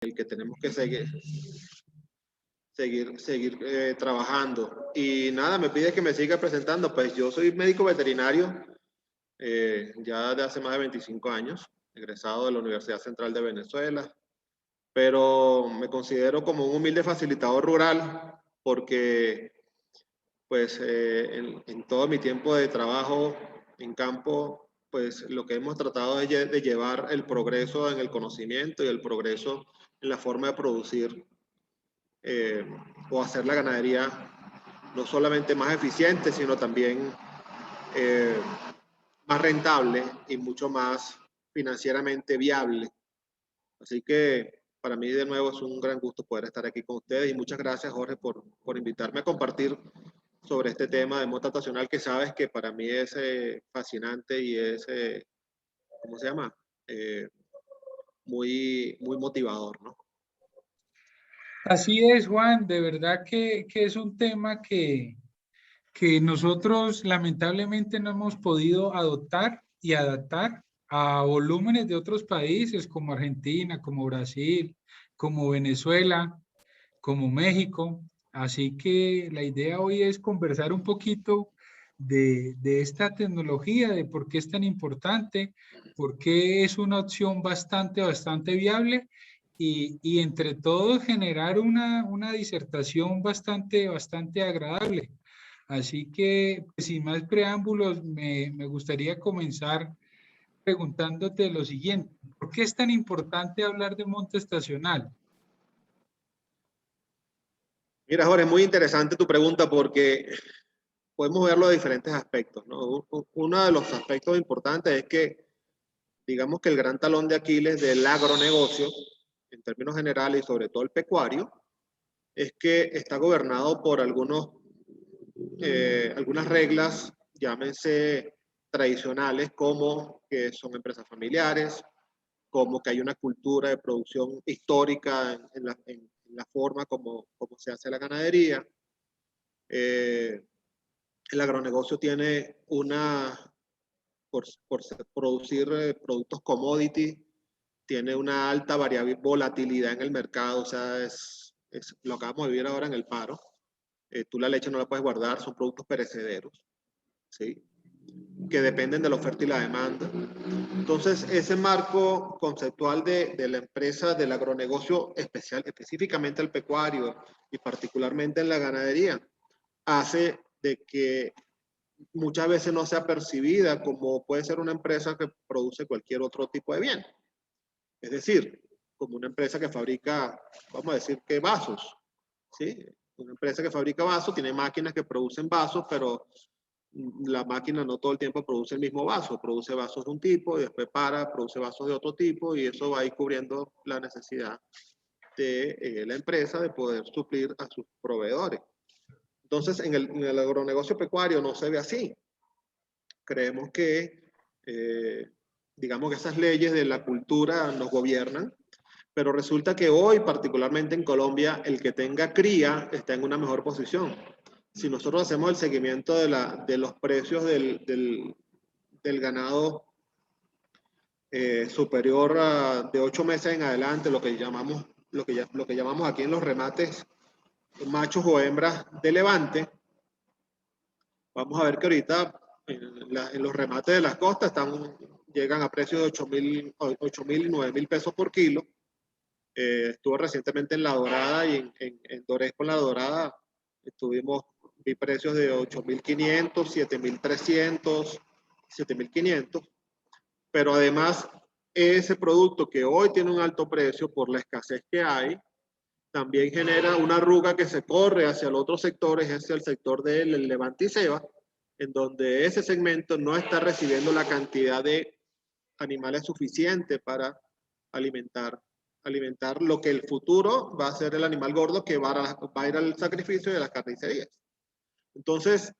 el que tenemos que seguir trabajando. Y nada, me pide que me siga presentando. Pues yo soy médico veterinario ya de hace más de 25 años, egresado de la Universidad Central de Venezuela, pero me considero como un humilde facilitador rural porque pues en todo mi tiempo de trabajo en campo, pues lo que hemos tratado es de llevar el progreso en el conocimiento y el progreso en la forma de producir eh, o hacer la ganadería no solamente más eficiente, sino también eh, más rentable y mucho más financieramente viable. Así que para mí de nuevo es un gran gusto poder estar aquí con ustedes y muchas gracias Jorge por invitarme a compartir sobre este tema de monta estacional que sabes que para mí es fascinante y es, ¿cómo se llama? Eh, muy motivador, ¿no? Así es, Juan, de verdad que es un tema que nosotros lamentablemente no hemos podido adoptar y adaptar a volúmenes de otros países como Argentina, como Brasil, como Venezuela, como México. Así que la idea hoy es conversar un poquito de esta tecnología, de por qué es tan importante, por qué es una opción bastante viable y entre todos generar una disertación bastante agradable. Así que, pues, sin más preámbulos, me gustaría comenzar preguntándote lo siguiente. ¿Por qué es tan importante hablar de monte estacional? Mira, Jorge, muy interesante tu pregunta porque podemos verlo de diferentes aspectos, ¿no? Uno de los aspectos importantes es que, digamos que el gran talón de Aquiles del agronegocio, en términos generales y sobre todo el pecuario, es que está gobernado por algunas reglas, llámense tradicionales, como que son empresas familiares, como que hay una cultura de producción histórica en la forma como se hace la ganadería. Eh, el agronegocio tiene por producir productos commodity, tiene una alta volatilidad en el mercado, o sea, lo acabamos de vivir ahora en el paro. Tú la leche no la puedes guardar, son productos perecederos, ¿sí? Que dependen de la oferta y la demanda. Entonces, ese marco conceptual de la empresa, del agronegocio específicamente el pecuario y particularmente en la ganadería, hace de que muchas veces no sea percibida como puede ser una empresa que produce cualquier otro tipo de bien. Es decir, como una empresa que fabrica, vamos a decir que vasos, ¿sí? Una empresa que fabrica vasos tiene máquinas que producen vasos, pero la máquina no todo el tiempo produce el mismo vaso, produce vasos de un tipo y después produce vasos de otro tipo y eso va a ir cubriendo la necesidad de la empresa de poder suplir a sus proveedores. Entonces, en el agronegocio pecuario no se ve así. Creemos que, digamos que esas leyes de la cultura nos gobiernan, pero resulta que hoy, particularmente en Colombia, el que tenga cría está en una mejor posición. Si nosotros hacemos el seguimiento de los precios del ganado superior de 8 meses en adelante, lo que llamamos aquí en los remates machos o hembras de levante, vamos a ver que ahorita en los remates de las costas llegan a precios de 8.000 y 9.000 pesos por kilo. Estuve recientemente en La Dorada y en Dorés con La Dorada vi precios de 8.500, 7.300, 7.500, pero además ese producto que hoy tiene un alto precio por la escasez que hay, también genera una arruga que se corre hacia el otro sector, es hacia el sector del Levante y Ceiba, en donde ese segmento no está recibiendo la cantidad de animales suficiente para alimentar lo que el futuro va a ser el animal gordo que va a ir al sacrificio de las carnicerías. Entonces,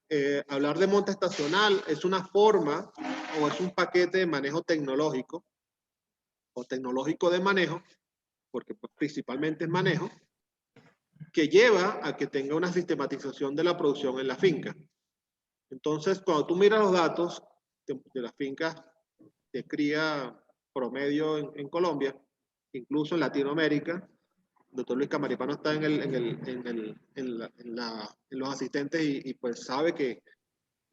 hablar de monta estacional es una forma o es un paquete de manejo tecnológico o tecnológico de manejo, porque pues, principalmente es manejo, que lleva a que tenga una sistematización de la producción en la finca. Entonces, cuando tú miras los datos de las fincas de cría promedio en Colombia, incluso en Latinoamérica. El doctor Luis Camaripano está en los asistentes y pues sabe que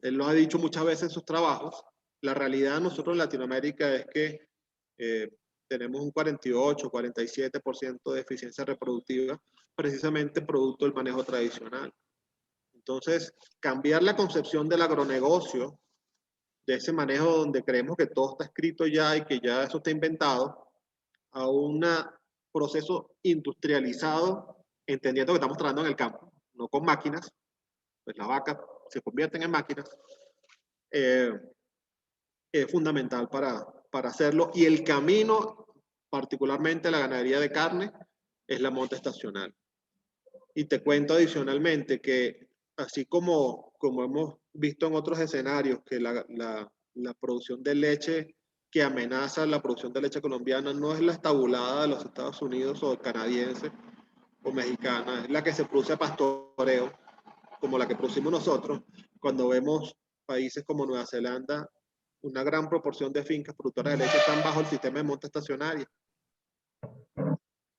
él lo ha dicho muchas veces en sus trabajos. La realidad de nosotros en Latinoamérica es que tenemos un 48, 47% de eficiencia reproductiva, precisamente producto del manejo tradicional. Entonces, cambiar la concepción del agronegocio, de ese manejo donde creemos que todo está escrito ya y que ya eso está inventado, a un proceso industrializado, entendiendo que estamos trabajando en el campo, no con máquinas, pues las vacas se convierten en máquinas, es fundamental para hacerlo. Y el camino, particularmente la ganadería de carne, es la monta estacional. Y te cuento adicionalmente que así como hemos visto en otros escenarios que la producción de leche que amenaza la producción de leche colombiana no es la estabulada de los Estados Unidos o canadiense o mexicana, es la que se produce a pastoreo, como la que producimos nosotros. Cuando vemos países como Nueva Zelanda, una gran proporción de fincas productoras de leche están bajo el sistema de monta estacionaria,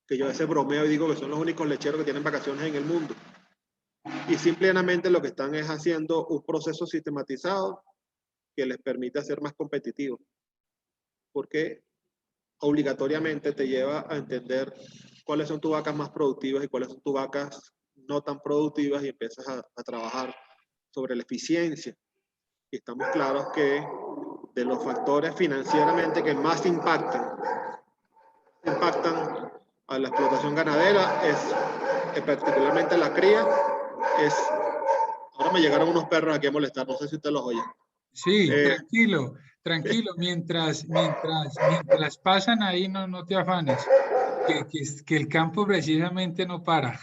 que yo a veces bromeo y digo que son los únicos lecheros que tienen vacaciones en el mundo. Y simplemente lo que están es haciendo un proceso sistematizado que les permite ser más competitivos. Porque obligatoriamente te lleva a entender cuáles son tus vacas más productivas y cuáles son tus vacas no tan productivas y empiezas a trabajar sobre la eficiencia. Y estamos claros que de los factores financieramente que más impactan a la explotación ganadera es particularmente la cría, ahora me llegaron unos perros aquí a molestar, no sé si usted los oye. Sí, tranquilo, tranquilo, mientras pasan ahí, no te afanes, que el campo precisamente no para.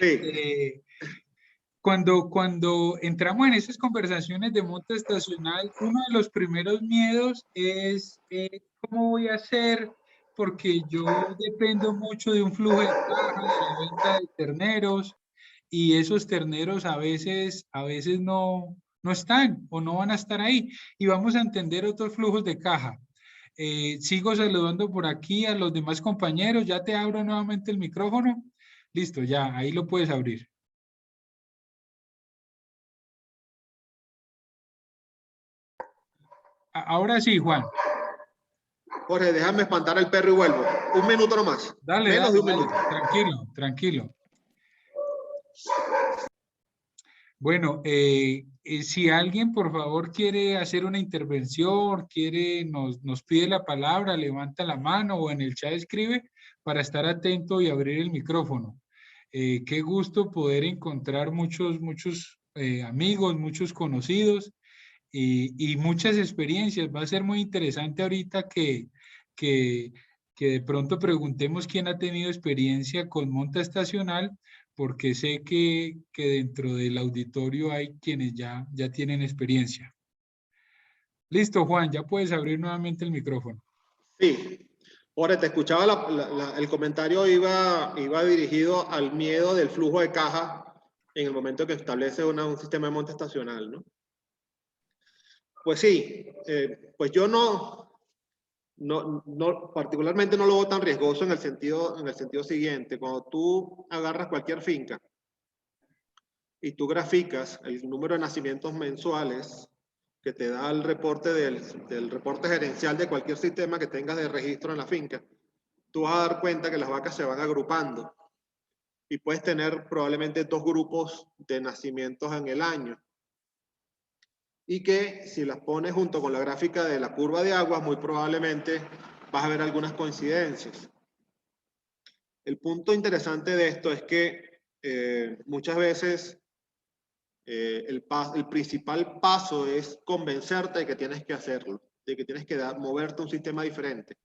Sí. Cuando entramos en esas conversaciones de monta estacional, uno de los primeros miedos es ¿cómo voy a hacer? Porque yo dependo mucho de un flujo de caja, de la venta de terneros, y esos terneros a veces no están o no van a estar ahí. Y vamos a entender otros flujos de caja. Sigo saludando por aquí a los demás compañeros. Ya te abro nuevamente el micrófono. Listo, ya, ahí lo puedes abrir. Ahora sí, Juan. Jorge, déjame espantar al perro y vuelvo. Un minuto nomás. Dale, Menos dale, de un dale. minuto. Tranquilo, tranquilo. Bueno, si alguien por favor quiere hacer una intervención, nos pide la palabra, levanta la mano o en el chat escribe para estar atento y abrir el micrófono. Qué gusto poder encontrar muchos amigos, muchos conocidos y muchas experiencias. Va a ser muy interesante ahorita que, que de pronto preguntemos quién ha tenido experiencia con monta estacional, porque sé que dentro del auditorio hay quienes ya tienen experiencia. Listo, Juan, ya puedes abrir nuevamente el micrófono. Sí. Jorge, te escuchaba, el comentario iba dirigido al miedo del flujo de caja en el momento que establece un sistema de monta estacional, ¿no? Pues sí, pues yo particularmente no lo veo tan riesgoso en el sentido siguiente. Cuando tú agarras cualquier finca y tú graficas el número de nacimientos mensuales que te da el reporte del reporte gerencial de cualquier sistema que tengas de registro en la finca, tú vas a dar cuenta que las vacas se van agrupando y puedes tener probablemente 2 grupos de nacimientos en el año. Y que si las pones junto con la gráfica de la curva de aguas, muy probablemente vas a ver algunas coincidencias. El punto interesante de esto es que muchas veces el principal paso es convencerte de que tienes que hacerlo, de que tienes que moverte a un sistema diferente.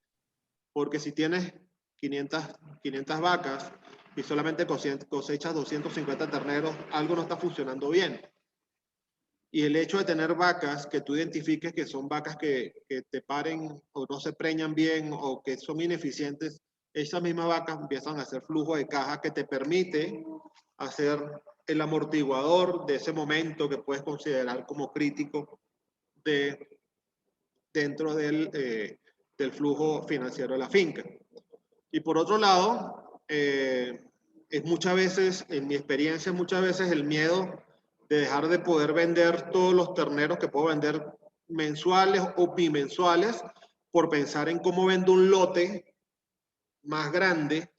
Porque si tienes 500 vacas y solamente cosechas 250 terneros, algo no está funcionando bien. Y el hecho de tener vacas que tú identifiques que son vacas que te paren o no se preñan bien o que son ineficientes, esas mismas vacas empiezan a hacer flujo de caja que te permite hacer el amortiguador de ese momento que puedes considerar como crítico dentro del flujo financiero de la finca. Y por otro lado, es muchas veces, en mi experiencia, muchas veces el miedo de dejar de poder vender todos los terneros que puedo vender mensuales o bimensuales por pensar en cómo vendo un lote más grande,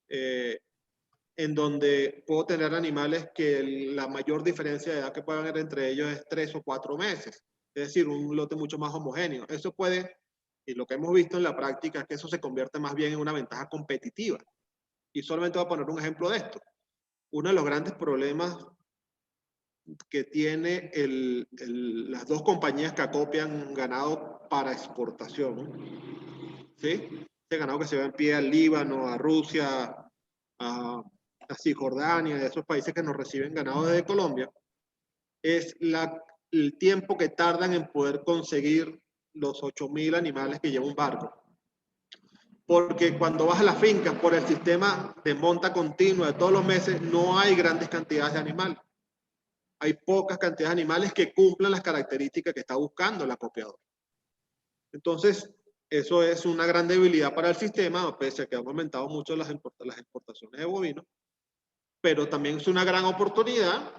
en donde puedo tener animales que la mayor diferencia de edad que puede haber entre ellos es 3 o 4 meses. Es decir, un lote mucho más homogéneo. Eso puede, y lo que hemos visto en la práctica, es que eso se convierte más bien en una ventaja competitiva. Y solamente voy a poner un ejemplo de esto. Uno de los grandes problemas que tiene las dos compañías que acopian ganado para exportación, ¿sí? Este ganado que se va en pie al Líbano, a Rusia, a Cisjordania, de esos países que nos reciben ganado desde Colombia, es el tiempo que tardan en poder conseguir los 8.000 animales que lleva un barco. Porque cuando vas a las fincas por el sistema de monta continua de todos los meses, no hay grandes cantidades de animales. Hay pocas cantidades de animales que cumplan las características que está buscando el acopiador. Entonces, eso es una gran debilidad para el sistema, pese a que han aumentado mucho las exportaciones de bovinos, pero también es una gran oportunidad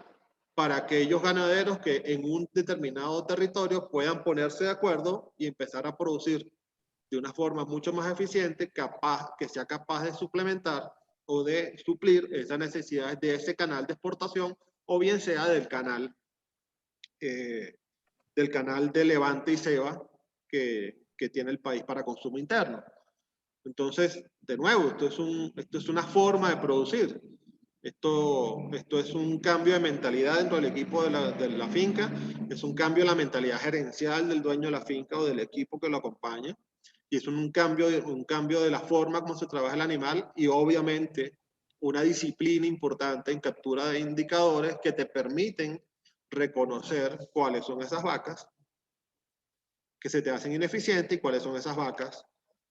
para aquellos ganaderos que en un determinado territorio puedan ponerse de acuerdo y empezar a producir de una forma mucho más eficiente, que sea capaz de suplementar o de suplir esas necesidades de ese canal de exportación, o bien sea del canal de Levante y Ceba que tiene el país para consumo interno. Entonces, de nuevo, esto es una forma de producir. Esto es un cambio de mentalidad dentro del equipo de la finca, es un cambio de la mentalidad gerencial del dueño de la finca o del equipo que lo acompaña, y es un cambio de la forma como se trabaja el animal, y obviamente una disciplina importante en captura de indicadores que te permiten reconocer cuáles son esas vacas que se te hacen ineficientes y cuáles son esas vacas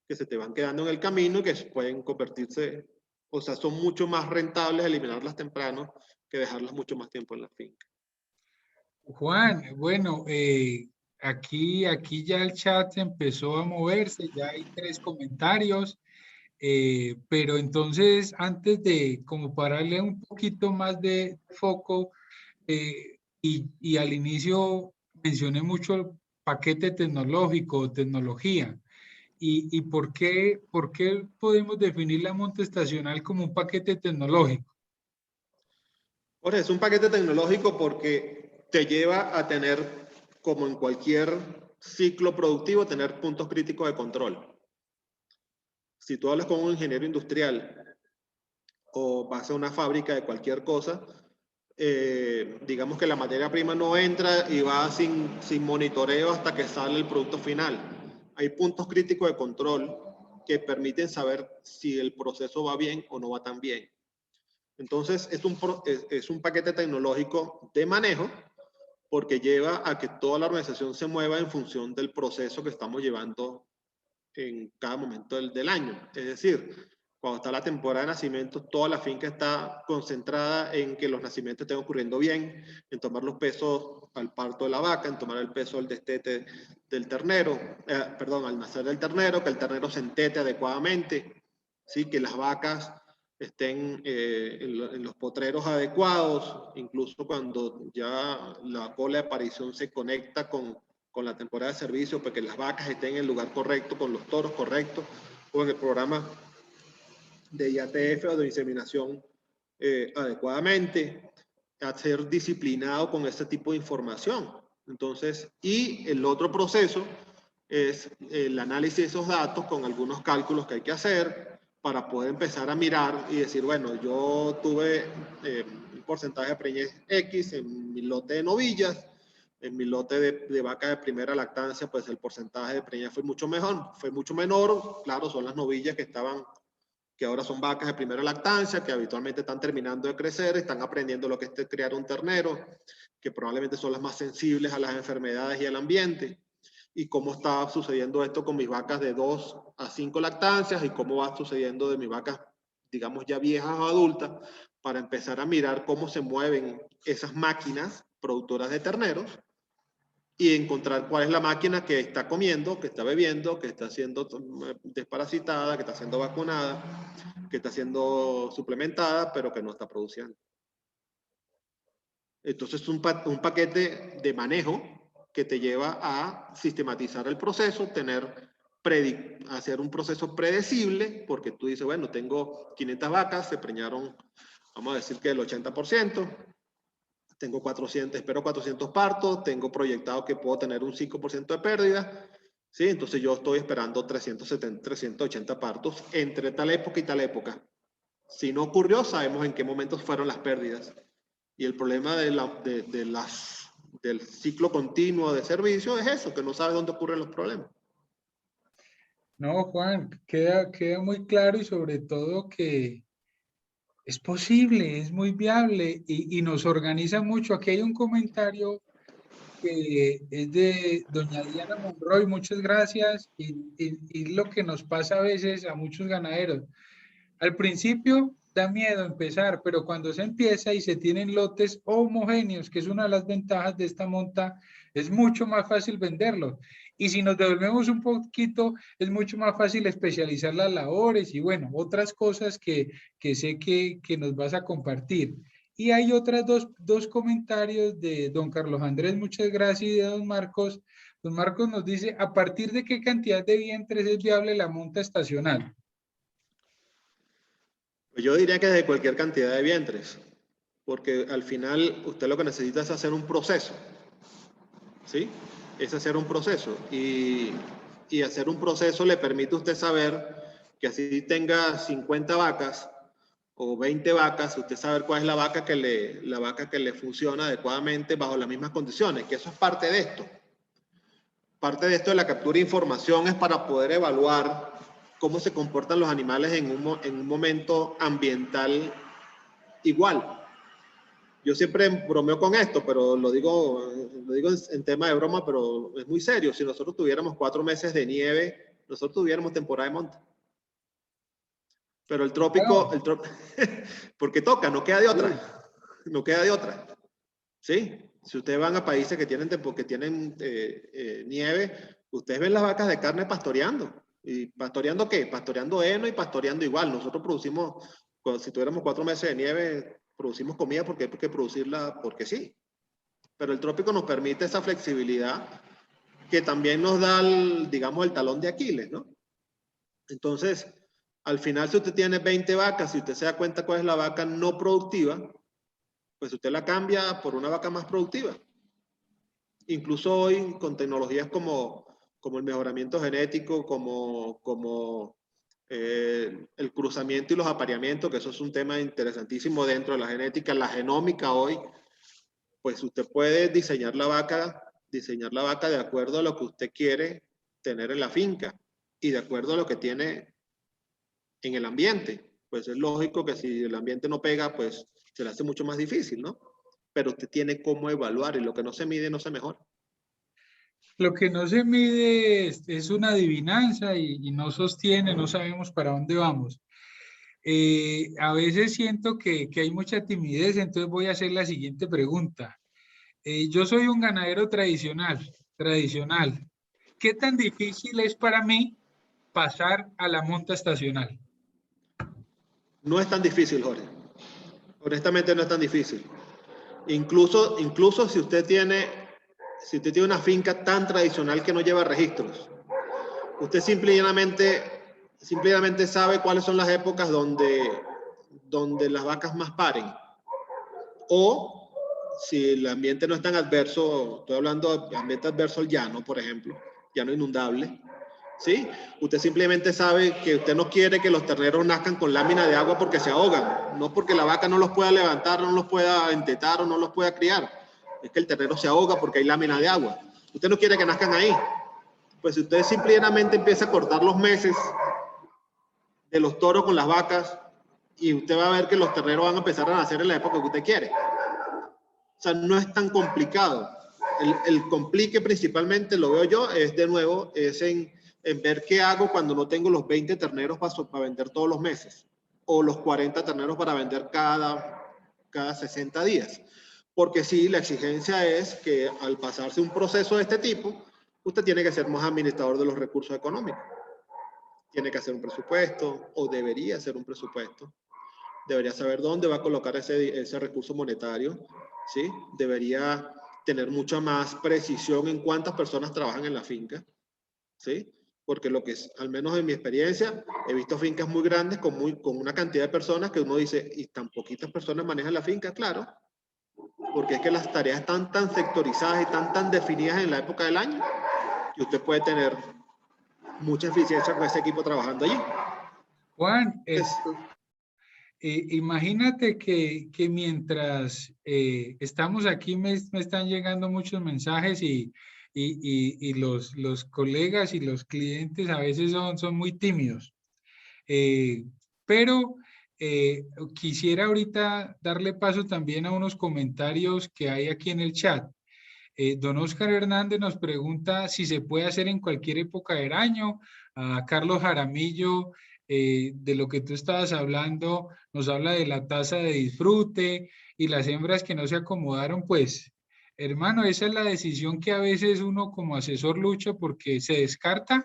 que se te van quedando en el camino y que pueden convertirse, o sea, son mucho más rentables eliminarlas temprano que dejarlas mucho más tiempo en la finca. Juan, bueno, aquí ya el chat empezó a moverse, ya hay 3 comentarios, pero entonces antes de como para darle un poquito más de foco, y al inicio mencioné mucho el paquete tecnológico, tecnología. ¿Y por qué podemos definir la monta estacional como un paquete tecnológico? Jorge, es un paquete tecnológico porque te lleva a tener, como en cualquier ciclo productivo, tener puntos críticos de control. Si tú hablas con un ingeniero industrial o vas a una fábrica de cualquier cosa, digamos que la materia prima no entra y va sin monitoreo hasta que sale el producto final. Hay puntos críticos de control que permiten saber si el proceso va bien o no va tan bien. Entonces, es un paquete tecnológico de manejo porque lleva a que toda la organización se mueva en función del proceso que estamos llevando en cada momento del año. Es decir, cuando está la temporada de nacimientos, toda la finca está concentrada en que los nacimientos estén ocurriendo bien, en tomar los pesos al parto de la vaca, en tomar el peso del destete del ternero, al nacer del ternero, que el ternero se entete adecuadamente, ¿sí? Que las vacas estén en los potreros adecuados, incluso cuando ya la cola de aparición se conecta con la temporada de servicio, para que las vacas estén en el lugar correcto, con los toros correctos, o en el programa de IATF o de inseminación adecuadamente, a ser disciplinado con este tipo de información. Entonces, y el otro proceso es el análisis de esos datos con algunos cálculos que hay que hacer para poder empezar a mirar y decir, bueno, yo tuve un porcentaje de preñez X en mi lote de novillas, en mi lote de vaca de primera lactancia, pues el porcentaje de preñez fue mucho mejor, fue mucho menor. Claro, son las novillas que ahora son vacas de primera lactancia, que habitualmente están terminando de crecer, están aprendiendo lo que es criar un ternero, que probablemente son las más sensibles a las enfermedades y al ambiente. Y cómo está sucediendo esto con mis vacas de 2 a 5 lactancias y cómo va sucediendo de mis vacas, digamos, ya viejas o adultas, para empezar a mirar cómo se mueven esas máquinas productoras de terneros y encontrar cuál es la máquina que está comiendo, que está bebiendo, que está siendo desparasitada, que está siendo vacunada, que está siendo suplementada, pero que no está produciendo. Entonces, un paquete de manejo que te lleva a sistematizar el proceso, hacer un proceso predecible, porque tú dices, bueno, tengo 500 vacas, se preñaron, vamos a decir que el 80%, tengo 400, espero 400 partos, tengo proyectado que puedo tener un 5% de pérdida, ¿sí? Entonces yo estoy esperando 380 partos entre tal época y tal época. Si no ocurrió, sabemos en qué momentos fueron las pérdidas. Y el problema del ciclo continuo de servicio es eso, que no sabes dónde ocurren los problemas. No, Juan, queda muy claro y sobre todo que es posible, es muy viable y nos organiza mucho. Aquí hay un comentario que es de doña Diana Monroy, muchas gracias, y lo que nos pasa a veces a muchos ganaderos. Al principio da miedo empezar, pero cuando se empieza y se tienen lotes homogéneos, que es una de las ventajas de esta monta, es mucho más fácil venderlos. Y si nos devolvemos un poquito, es mucho más fácil especializar las labores y bueno, otras cosas que sé que nos vas a compartir. Y hay otras dos comentarios de don Carlos Andrés, muchas gracias, y de don Marcos. Don Marcos nos dice, ¿a partir de qué cantidad de vientres es viable la monta estacional? Pues yo diría que de cualquier cantidad de vientres, porque al final usted lo que necesita es hacer un proceso, ¿sí? Es hacer un proceso y hacer un proceso le permite a usted saber que así tenga 50 vacas o 20 vacas, usted sabe cuál es la vaca que le funciona adecuadamente bajo las mismas condiciones, que eso es parte de esto. Parte de esto de la captura de información es para poder evaluar cómo se comportan los animales en un momento ambiental igual. Yo siempre bromeo con esto, pero lo digo en tema de broma, pero es muy serio. Si nosotros tuviéramos 4 meses de nieve, nosotros tuviéramos temporada de monte. Pero el trópico, porque toca, no queda de otra. No queda de otra. ¿Sí? Si ustedes van a países que tienen nieve, ustedes ven las vacas de carne pastoreando. ¿Y pastoreando qué? Pastoreando heno y pastoreando igual. Nosotros producimos, si tuviéramos 4 meses de nieve, producimos comida porque hay que producirla porque sí. Pero el trópico nos permite esa flexibilidad que también nos da, digamos, el talón de Aquiles, ¿no? Entonces, al final, si usted tiene 20 vacas, si usted se da cuenta cuál es la vaca no productiva, pues usted la cambia por una vaca más productiva. Incluso hoy con tecnologías como el mejoramiento genético, como el cruzamiento y los apareamientos, que eso es un tema interesantísimo dentro de la genética, la genómica hoy, pues usted puede diseñar la vaca de acuerdo a lo que usted quiere tener en la finca y de acuerdo a lo que tiene en el ambiente. Pues es lógico que si el ambiente no pega, pues se le hace mucho más difícil, ¿no? Pero usted tiene cómo evaluar y lo que no se mide no se mejora. Lo que no se mide es una adivinanza y no sostiene, no sabemos para dónde vamos. A veces siento que hay mucha timidez, entonces voy a hacer la siguiente pregunta. Yo soy un ganadero tradicional. ¿Qué tan difícil es para mí pasar a la monta estacional? No es tan difícil, Jorge. Honestamente no es tan difícil. Incluso si usted tiene una finca tan tradicional que no lleva registros, usted simplemente sabe cuáles son las épocas donde las vacas más paren. O si el ambiente no es tan adverso, estoy hablando de ambiente adverso al llano, por ejemplo, llano inundable, ¿sí? Usted simplemente sabe que usted no quiere que los terneros nazcan con lámina de agua porque se ahogan, no porque la vaca no los pueda levantar, no los pueda entetar o no los pueda criar. Es que el ternero se ahoga porque hay lámina de agua. Usted no quiere que nazcan ahí. Pues si usted simplemente empieza a cortar los meses de los toros con las vacas y usted va a ver que los terneros van a empezar a nacer en la época que usted quiere. O sea, no es tan complicado. El complique principalmente, lo veo yo, es de nuevo, es en ver qué hago cuando no tengo los 20 terneros para vender todos los meses o los 40 terneros para vender cada 60 días. porque sí, la exigencia es que al pasarse un proceso de este tipo, usted tiene que ser más administrador de los recursos económicos. Tiene que hacer un presupuesto, o debería hacer un presupuesto. Debería saber dónde va a colocar ese recurso monetario, ¿sí? Debería tener mucha más precisión en cuántas personas trabajan en la finca, ¿sí? Porque lo que es, al menos en mi experiencia, he visto fincas muy grandes con una cantidad de personas que uno dice, ¿y tan poquitas personas manejan la finca? Claro, porque es que las tareas están tan sectorizadas y tan definidas en la época del año que usted puede tener mucha eficiencia con ese equipo trabajando allí. Juan, imagínate que mientras estamos aquí me están llegando muchos mensajes y los colegas y los clientes a veces son muy tímidos. Pero quisiera ahorita darle paso también a unos comentarios que hay aquí en el chat. Don Oscar Hernández nos pregunta si se puede hacer en cualquier época del año. A Carlos Jaramillo, de lo que tú estabas hablando, nos habla de la tasa de disfrute y las hembras que no se acomodaron. Pues, hermano, esa es la decisión que a veces uno como asesor lucha porque se descarta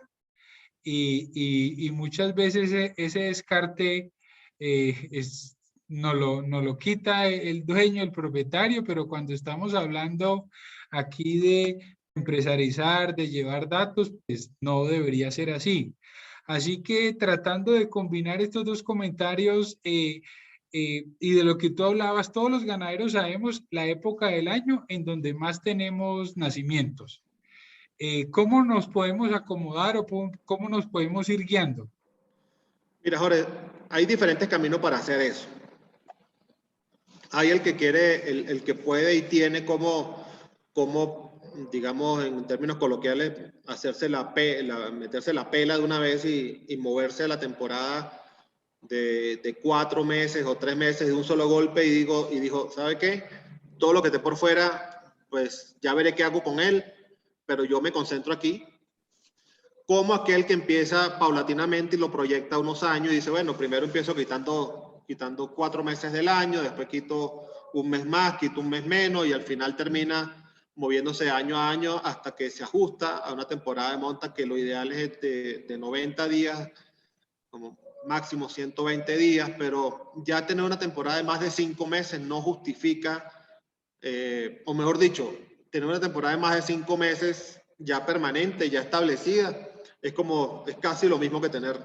y muchas veces ese descarte no lo quita el dueño, el propietario, pero cuando estamos hablando aquí de empresarizar, de llevar datos, pues no debería ser así. Así que tratando de combinar estos dos comentarios y de lo que tú hablabas, todos los ganaderos sabemos la época del año en donde más tenemos nacimientos. ¿Cómo nos podemos acomodar o cómo nos podemos ir guiando? Mira, Jorge, hay diferentes caminos para hacer eso. Hay el que quiere, el que puede y tiene como, digamos, en términos coloquiales, meterse la pela de una vez y moverse a la temporada de 4 meses o 3 meses de un solo golpe y dijo, ¿sabe qué? Todo lo que esté por fuera, pues ya veré qué hago con él, pero yo me concentro aquí. Como aquel que empieza paulatinamente y lo proyecta unos años y dice, bueno, primero empiezo quitando 4 meses del año, después quito un mes más, quito un mes menos y al final termina moviéndose año a año hasta que se ajusta a una temporada de monta que lo ideal es de 90 días, como máximo 120 días, pero ya tener una temporada de más de 5 meses no justifica, o mejor dicho, tener una temporada de más de 5 meses ya permanente, ya establecida, es casi lo mismo que tener,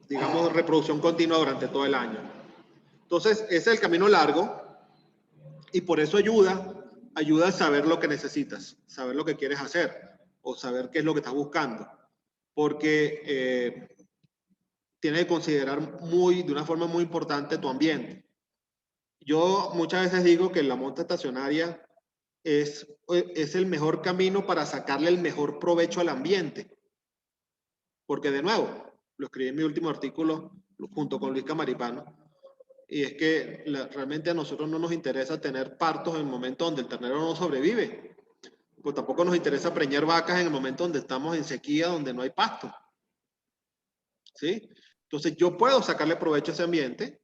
digamos, reproducción continua durante todo el año. Entonces, ese es el camino largo y por eso ayuda a saber lo que necesitas, saber lo que quieres hacer o saber qué es lo que estás buscando. Porque tienes que considerar de una forma muy importante tu ambiente. Yo muchas veces digo que la monta estacionaria es el mejor camino para sacarle el mejor provecho al ambiente. Porque de nuevo, lo escribí en mi último artículo junto con Luis Camaripano, y es que realmente a nosotros no nos interesa tener partos en el momento donde el ternero no sobrevive. Pues tampoco nos interesa preñar vacas en el momento donde estamos en sequía, donde no hay pasto. ¿Sí? Entonces yo puedo sacarle provecho a ese ambiente,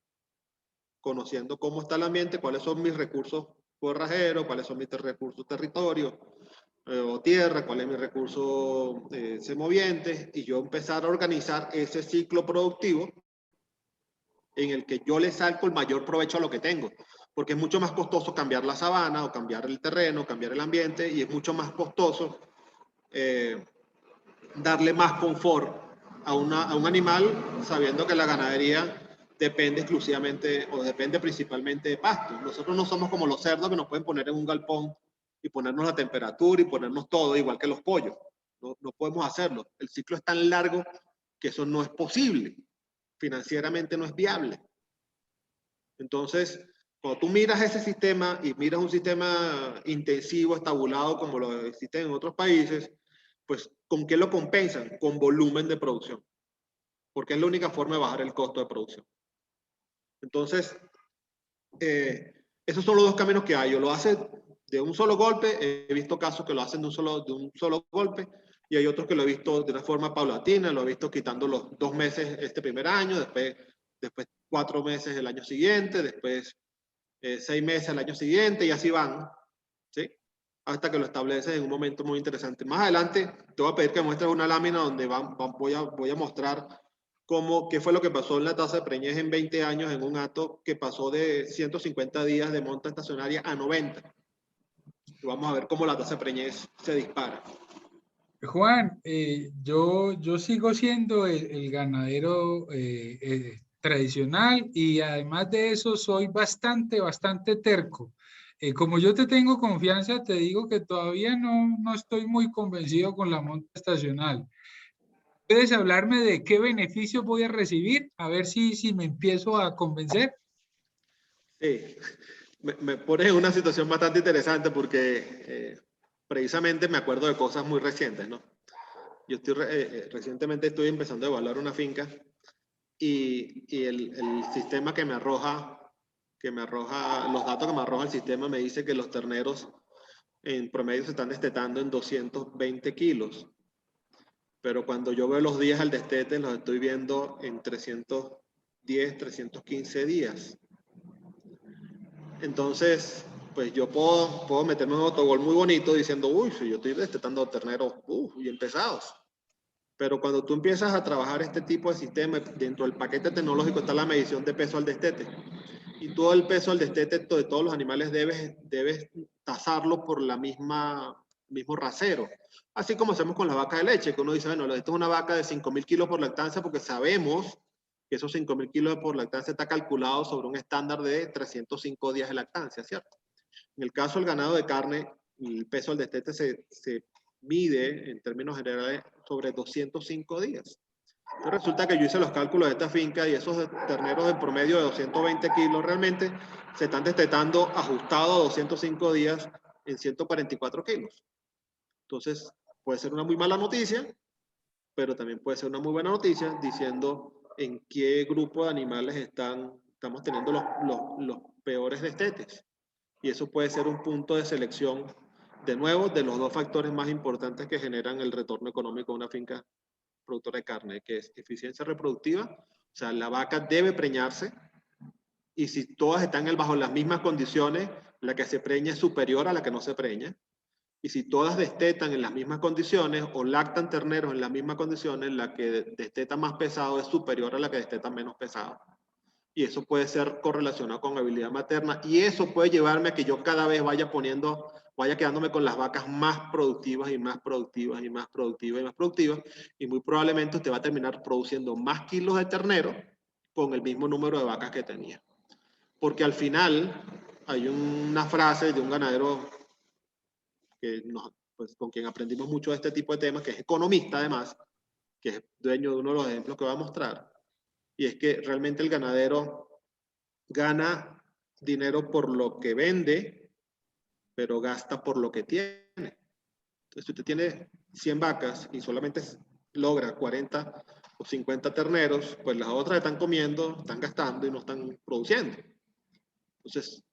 conociendo cómo está el ambiente, cuáles son mis recursos forrajeros, cuáles son mis recursos territorios o tierra, cuál es mi recurso semovientes, y yo empezar a organizar ese ciclo productivo en el que yo le saco el mayor provecho a lo que tengo, porque es mucho más costoso cambiar la sabana o cambiar el terreno, cambiar el ambiente, y es mucho más costoso darle más confort a un animal sabiendo que la ganadería depende exclusivamente o depende principalmente de pasto. Nosotros no somos como los cerdos que nos pueden poner en un galpón y ponernos la temperatura y ponernos todo igual que los pollos. No podemos hacerlo. El ciclo es tan largo que eso no es posible. Financieramente no es viable. Entonces, cuando tú miras ese sistema y miras un sistema intensivo, estabulado como lo existe en otros países, pues ¿con qué lo compensan? Con volumen de producción. Porque es la única forma de bajar el costo de producción. Entonces, esos son los dos caminos que hay. O lo hace de un solo golpe, he visto casos que lo hacen de un solo golpe, y hay otros que lo he visto de una forma paulatina, lo he visto quitando los 2 meses este primer año, después 4 meses el año siguiente, después 6 meses al año siguiente y así van, ¿sí? Hasta que lo estableces en un momento muy interesante. Más adelante te voy a pedir que muestres una lámina donde voy a mostrar qué fue lo que pasó en la tasa de preñez en 20 años en un hato que pasó de 150 días de monta estacionaria a 90. Y vamos a ver cómo la tasa de preñez se dispara. Juan, yo sigo siendo el ganadero tradicional y además de eso soy bastante terco. Como yo te tengo confianza, te digo que todavía no estoy muy convencido con la monta estacional. ¿Puedes hablarme de qué beneficios voy a recibir? A ver si me empiezo a convencer. Sí, me pones en una situación bastante interesante porque precisamente me acuerdo de cosas muy recientes, ¿no? Yo recientemente estoy empezando a evaluar una finca y el sistema que me arroja, los datos que me arroja el sistema me dice que los terneros en promedio se están destetando en 220 kilos. Pero cuando yo veo los días al destete, los estoy viendo en 310, 315 días. Entonces, pues yo puedo meterme en un autogol muy bonito diciendo, uy, si yo estoy destetando terneros bien pesados. Pero cuando tú empiezas a trabajar este tipo de sistema, dentro del paquete tecnológico está la medición de peso al destete. Y todo el peso al destete de todos los animales debes tasarlo por la mismo rasero. Así como hacemos con la vaca de leche, que uno dice, bueno, esto es una vaca de 5.000 kilos por lactancia porque sabemos que esos 5.000 kilos por lactancia está calculado sobre un estándar de 305 días de lactancia, ¿cierto? En el caso del ganado de carne, el peso al destete se mide en términos generales sobre 205 días. Entonces resulta que yo hice los cálculos de esta finca y esos terneros en promedio de 220 kilos realmente se están destetando ajustados a 205 días en 144 kilos. Entonces puede ser una muy mala noticia, pero también puede ser una muy buena noticia diciendo en qué grupo de animales estamos teniendo los peores destetes. Y eso puede ser un punto de selección, de nuevo, de los dos factores más importantes que generan el retorno económico de una finca productora de carne, que es eficiencia reproductiva, o sea, la vaca debe preñarse y si todas están bajo las mismas condiciones, la que se preña es superior a la que no se preña. Y si todas destetan en las mismas condiciones o lactan terneros en las mismas condiciones, la que desteta más pesado es superior a la que desteta menos pesado. Y eso puede ser correlacionado con habilidad materna y eso puede llevarme a que yo cada vez vaya quedándome con las vacas más productivas y más productivas y más productivas y más productivas y muy probablemente usted va a terminar produciendo más kilos de ternero con el mismo número de vacas que tenía. Porque al final hay una frase de un ganadero pues, con quien aprendimos mucho de este tipo de temas, que es economista además, que es dueño de uno de los ejemplos que voy a mostrar, y es que realmente el ganadero gana dinero por lo que vende, pero gasta por lo que tiene. Entonces, si usted tiene 100 vacas y solamente logra 40 o 50 terneros, pues las otras están comiendo, están gastando y no están produciendo. Entonces,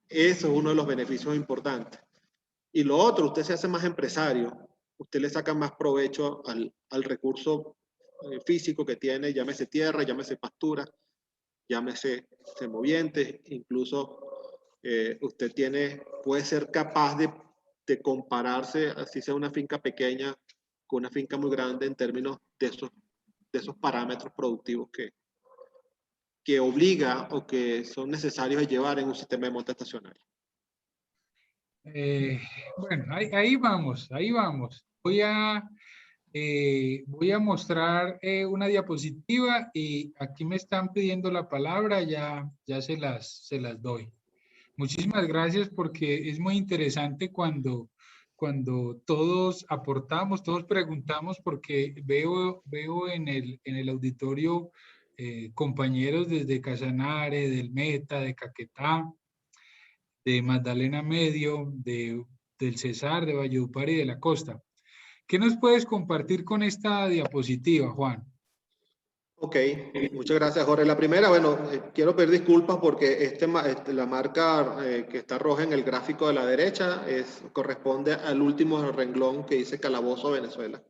eso es uno de los beneficios importantes. Y lo otro, usted se hace más empresario, usted le saca más provecho al recurso físico que tiene, llámese tierra, llámese pastura, llámese semovientes, incluso usted puede ser capaz de compararse, así sea una finca pequeña, con una finca muy grande en términos de esos parámetros productivos que obliga o que son necesarios de llevar en un sistema de monta estacionario. Bueno, ahí vamos, ahí vamos. Voy a mostrar una diapositiva y aquí me están pidiendo la palabra, ya se las doy. Muchísimas gracias porque es muy interesante cuando todos aportamos, todos preguntamos, porque veo en el auditorio compañeros desde Casanare, del Meta, de Caquetá, de Magdalena Medio, del Cesar, de Valledupar y de la Costa. ¿Qué nos puedes compartir con esta diapositiva, Juan? Ok, muchas gracias, Jorge. La primera, bueno, quiero pedir disculpas porque la marca que está roja en el gráfico de la derecha corresponde al último renglón que dice Calabozo, Venezuela.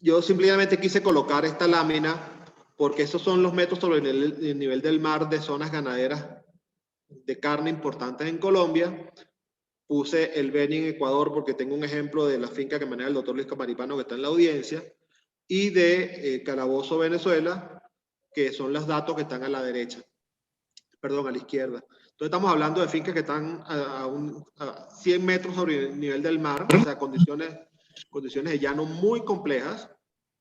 Yo simplemente quise colocar esta lámina porque esos son los metros sobre el nivel del mar de zonas ganaderas de carne importantes en Colombia. Puse el Beni en Ecuador porque tengo un ejemplo de la finca que maneja el doctor Luis Camaripano, que está en la audiencia, y de Calabozo, Venezuela, que son los datos que están a la derecha, perdón, a la izquierda. Entonces estamos hablando de fincas que están a 100 metros sobre el nivel del mar, o sea, condiciones de llano muy complejas,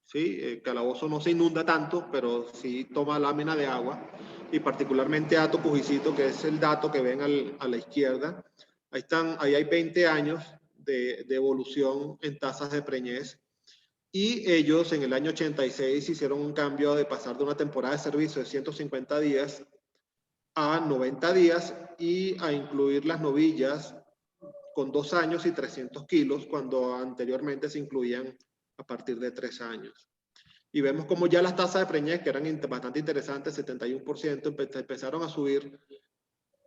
¿sí? Calabozo no se inunda tanto, pero sí toma lámina de agua, y particularmente Hato Pujicito, que es el dato que ven a la izquierda. Ahí hay 20 años de evolución en tasas de preñez, y ellos en el año 86 hicieron un cambio de pasar de una temporada de servicio de 150 días a 90 días y a incluir las novillas con 2 años y 300 kilos, cuando anteriormente se incluían a partir de 3 años. Y vemos como ya las tasas de preñez, que eran bastante interesantes, 71%, empezaron a subir,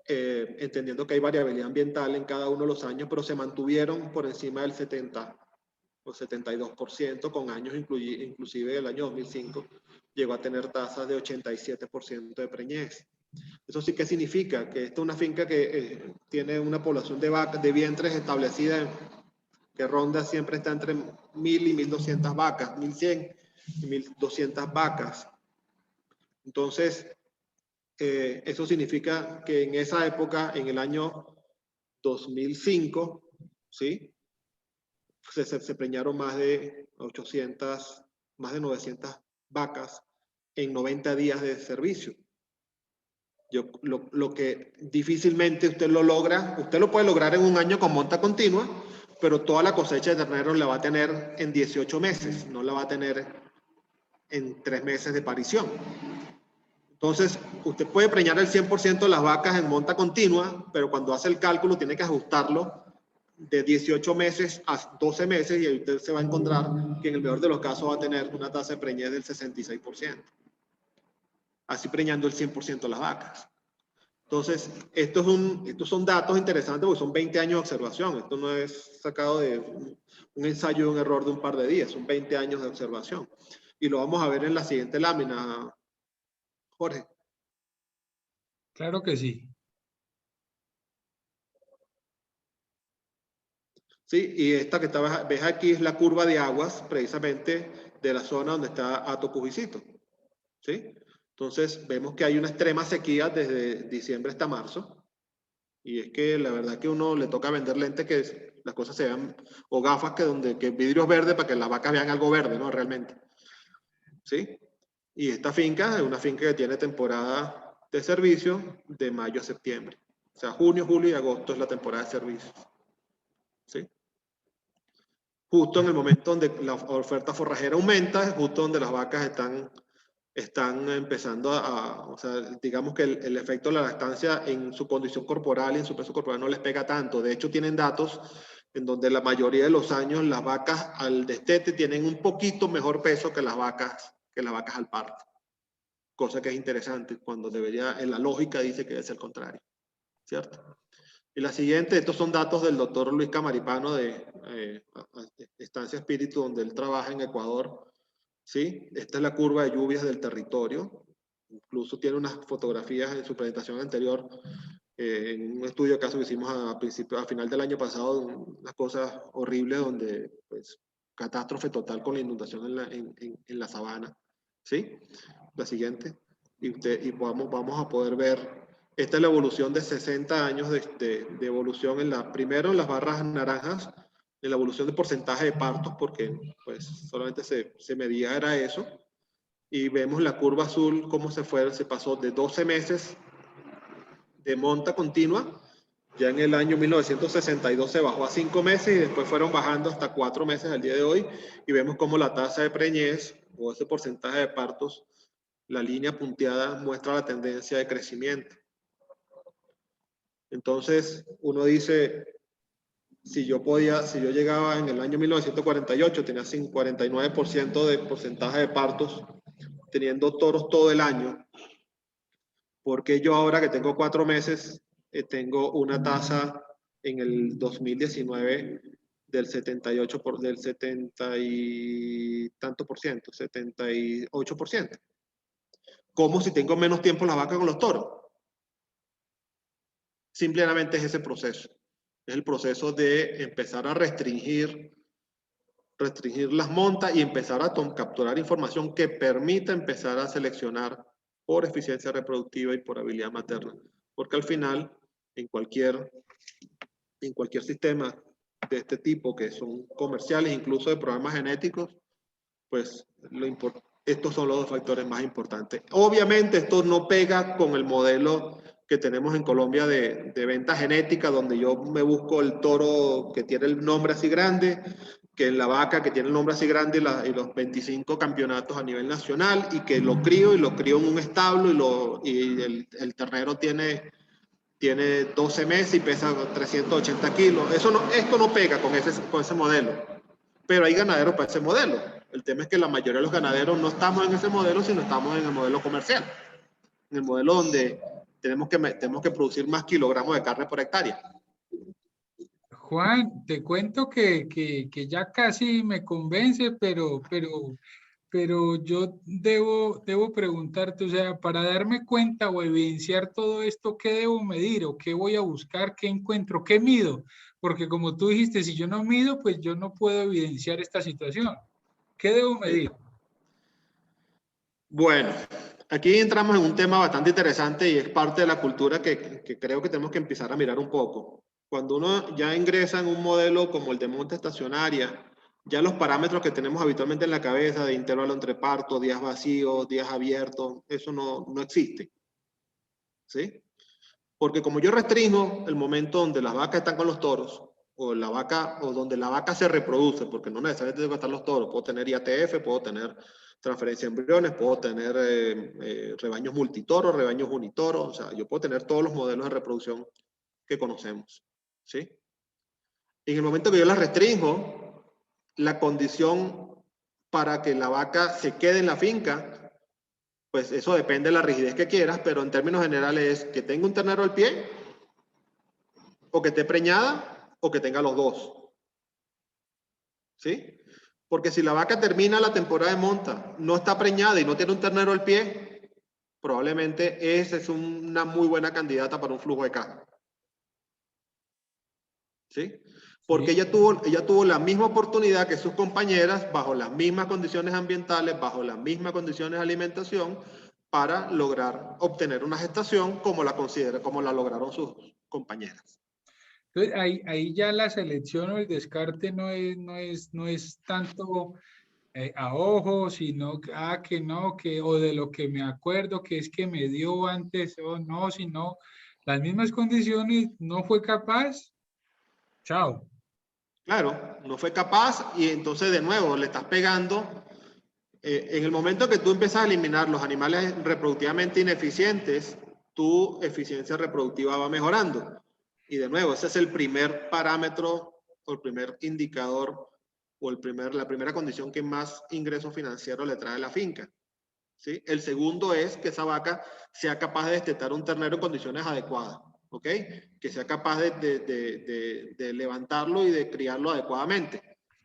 entendiendo que hay variabilidad ambiental en cada uno de los años, pero se mantuvieron por encima del 70 o 72%, con años inclusive el año 2005 llegó a tener tasas de 87% de preñez. Eso sí que significa que esta es una finca que tiene una población de vientres establecida que ronda, siempre está entre 1000 y 1200 vacas, 1100 y 1200 vacas. Entonces, eso significa que en esa época, en el año 2005, ¿sí? Se preñaron más de 800, más de 900 vacas en 90 días de servicio. Lo que difícilmente usted lo logra, usted lo puede lograr en un año con monta continua, pero toda la cosecha de ternero la va a tener en 18 meses, no la va a tener en 3 meses de parición. Entonces, usted puede preñar el 100% de las vacas en monta continua, pero cuando hace el cálculo tiene que ajustarlo de 18 meses a 12 meses, y usted se va a encontrar que en el mejor de los casos va a tener una tasa de preñez del 66%. Así preñando el 100% de las vacas. Entonces, estos son datos interesantes porque son 20 años de observación. Esto no es sacado de un ensayo de un error de un par de días, son 20 años de observación. Y lo vamos a ver en la siguiente lámina, Jorge. Claro que sí. Sí, y esta que ves aquí es la curva de aguas, precisamente de la zona donde está Hato Pujicito. ¿Sí? Entonces, vemos que hay una extrema sequía desde diciembre hasta marzo. Y es que la verdad que uno le toca vender lentes que las cosas se vean, o gafas que vidrios verdes para que las vacas vean algo verde, ¿no? Realmente. ¿Sí? Y esta finca es una finca que tiene temporada de servicio de mayo a septiembre. O sea, junio, julio y agosto es la temporada de servicios. ¿Sí? Justo en el momento donde la oferta forrajera aumenta, es justo donde las vacas están empezando o sea, digamos que el efecto de la lactancia en su condición corporal y en su peso corporal no les pega tanto. De hecho, tienen datos en donde la mayoría de los años las vacas al destete tienen un poquito mejor peso que las vacas al parto. Cosa que es interesante, cuando debería, en la lógica dice que debe ser el contrario, ¿cierto? Y la siguiente, estos son datos del doctor Luis Camaripano de Estancia Espíritu, donde él trabaja en Ecuador. ¿Sí? Esta es la curva de lluvias del territorio. Incluso tiene unas fotografías en su presentación anterior, en un estudio caso que hicimos a final del año pasado, unas cosas horribles donde, pues, catástrofe total con la inundación en la sabana. ¿Sí? La siguiente. Y vamos a poder ver, esta es la evolución de 60 años de evolución, primero en las barras naranjas, en la evolución de porcentaje de partos, porque pues solamente se medía era eso, y vemos la curva azul cómo se pasó de 12 meses de monta continua, ya en el año 1962 se bajó a 5 meses y después fueron bajando hasta 4 meses al día de hoy, y vemos cómo la tasa de preñez o ese porcentaje de partos, la línea punteada muestra la tendencia de crecimiento. Entonces uno dice, si yo llegaba en el año 1948, tenía 49% de porcentaje de partos, teniendo toros todo el año, porque yo ahora que tengo 4 meses, tengo una tasa en el 2019 del 70 y tanto por ciento, 78%? Como si tengo menos tiempo en la vaca con los toros. Simplemente es ese proceso. Es el proceso de empezar a restringir las montas y empezar a capturar información que permita empezar a seleccionar por eficiencia reproductiva y por habilidad materna. Porque al final, en cualquier sistema de este tipo, que son comerciales, incluso de programas genéticos, pues estos son los dos factores más importantes. Obviamente esto no pega con el modelo que tenemos en Colombia de venta genética, donde yo me busco el toro que tiene el nombre así grande, que la vaca que tiene el nombre así grande y los 25 campeonatos a nivel nacional, y que lo crío en un establo y el ternero tiene 12 meses y pesa 380 kilos. Esto no pega con ese modelo, pero hay ganaderos para ese modelo. El tema es que la mayoría de los ganaderos no estamos en ese modelo, sino estamos en el modelo comercial, en el modelo donde tenemos que producir más kilogramos de carne por hectárea. Juan, te cuento que ya casi me convence, pero yo debo preguntarte, o sea, para darme cuenta o evidenciar todo esto, ¿qué debo medir o qué voy a buscar, qué encuentro, qué mido? Porque como tú dijiste, si yo no mido, pues yo no puedo evidenciar esta situación. ¿Qué debo medir? Bueno, aquí entramos en un tema bastante interesante y es parte de la cultura que creo que tenemos que empezar a mirar un poco. Cuando uno ya ingresa en un modelo como el de monta estacionaria, ya los parámetros que tenemos habitualmente en la cabeza de intervalo entre partos, días vacíos, días abiertos, eso no existe. ¿Sí? Porque como yo restringo el momento donde las vacas están con los toros, o donde la vaca se reproduce, porque no necesariamente tengo que estar los toros, puedo tener IATF, puedo tener transferencia de embriones, puedo tener rebaños multitoros, rebaños unitoros, o sea, yo puedo tener todos los modelos de reproducción que conocemos, ¿sí? En el momento que yo las restringo, la condición para que la vaca se quede en la finca, pues eso depende de la rigidez que quieras, pero en términos generales es que tenga un ternero al pie, o que esté preñada, o que tenga los dos. ¿Sí? Porque si la vaca termina la temporada de monta, no está preñada y no tiene un ternero al pie, probablemente esa es una muy buena candidata para un flujo de caja. ¿Sí? Porque Sí. ella tuvo la misma oportunidad que sus compañeras, bajo las mismas condiciones ambientales, bajo las mismas condiciones de alimentación, para lograr obtener una gestación como la lograron sus compañeras. Entonces, ahí ya la selección o el descarte no es tanto a ojo, sino que no, o de lo que me acuerdo, que es que me dio antes, o no, sino las mismas condiciones, no fue capaz, chao. Claro, no fue capaz y entonces de nuevo le estás pegando. En el momento que tú empiezas a eliminar los animales reproductivamente ineficientes, tu eficiencia reproductiva va mejorando. Y de nuevo, ese es el primer parámetro o el primer indicador o la primera condición que más ingreso financiero le trae a la finca. ¿Sí? El segundo es que esa vaca sea capaz de destetar un ternero en condiciones adecuadas. ¿Ok? Que sea capaz de levantarlo y de criarlo adecuadamente.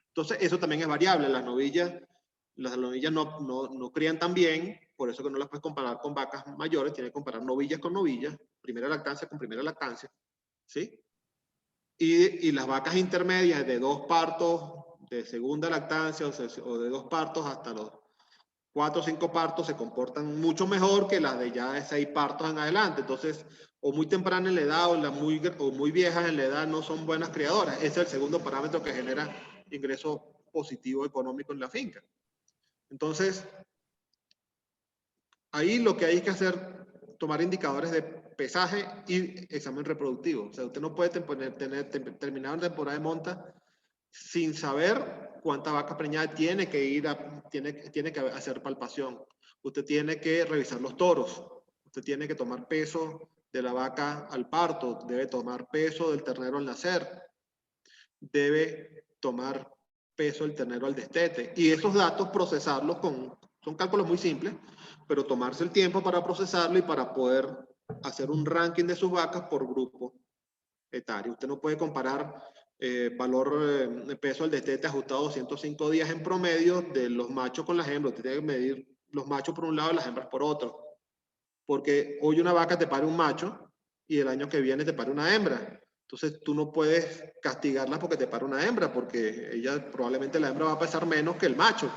Entonces, eso también es variable. Las novillas no crían tan bien, por eso que no las puedes comparar con vacas mayores, tienes que comparar novillas con novillas, primera lactancia con primera lactancia, ¿sí? Y las vacas intermedias de 2 partos, de segunda lactancia o de 2 partos hasta los 4 o 5 partos se comportan mucho mejor que las de ya de 6 partos en adelante. Entonces, o muy temprana en la edad o muy viejas en la edad no son buenas criadoras. Ese es el segundo parámetro que genera ingreso positivo económico en la finca. Entonces, ahí lo que hay que hacer, tomar indicadores de pesaje y examen reproductivo. O sea, usted no puede terminar una temporada de monta sin saber cuánta vaca preñada tiene que hacer palpación. Usted tiene que revisar los toros. Usted tiene que tomar peso de la vaca al parto. Debe tomar peso del ternero al nacer. Debe tomar peso del ternero al destete. Y esos datos procesarlos son cálculos muy simples, pero tomarse el tiempo para procesarlo y para poder hacer un ranking de sus vacas por grupo etario. Usted no puede comparar valor de peso al destete ajustado 205 días en promedio de los machos con las hembras. Usted tiene que medir los machos por un lado y las hembras por otro. Porque hoy una vaca te pare un macho y el año que viene te pare una hembra. Entonces tú no puedes castigarla porque te pare una hembra, porque ella probablemente la hembra va a pesar menos que el macho,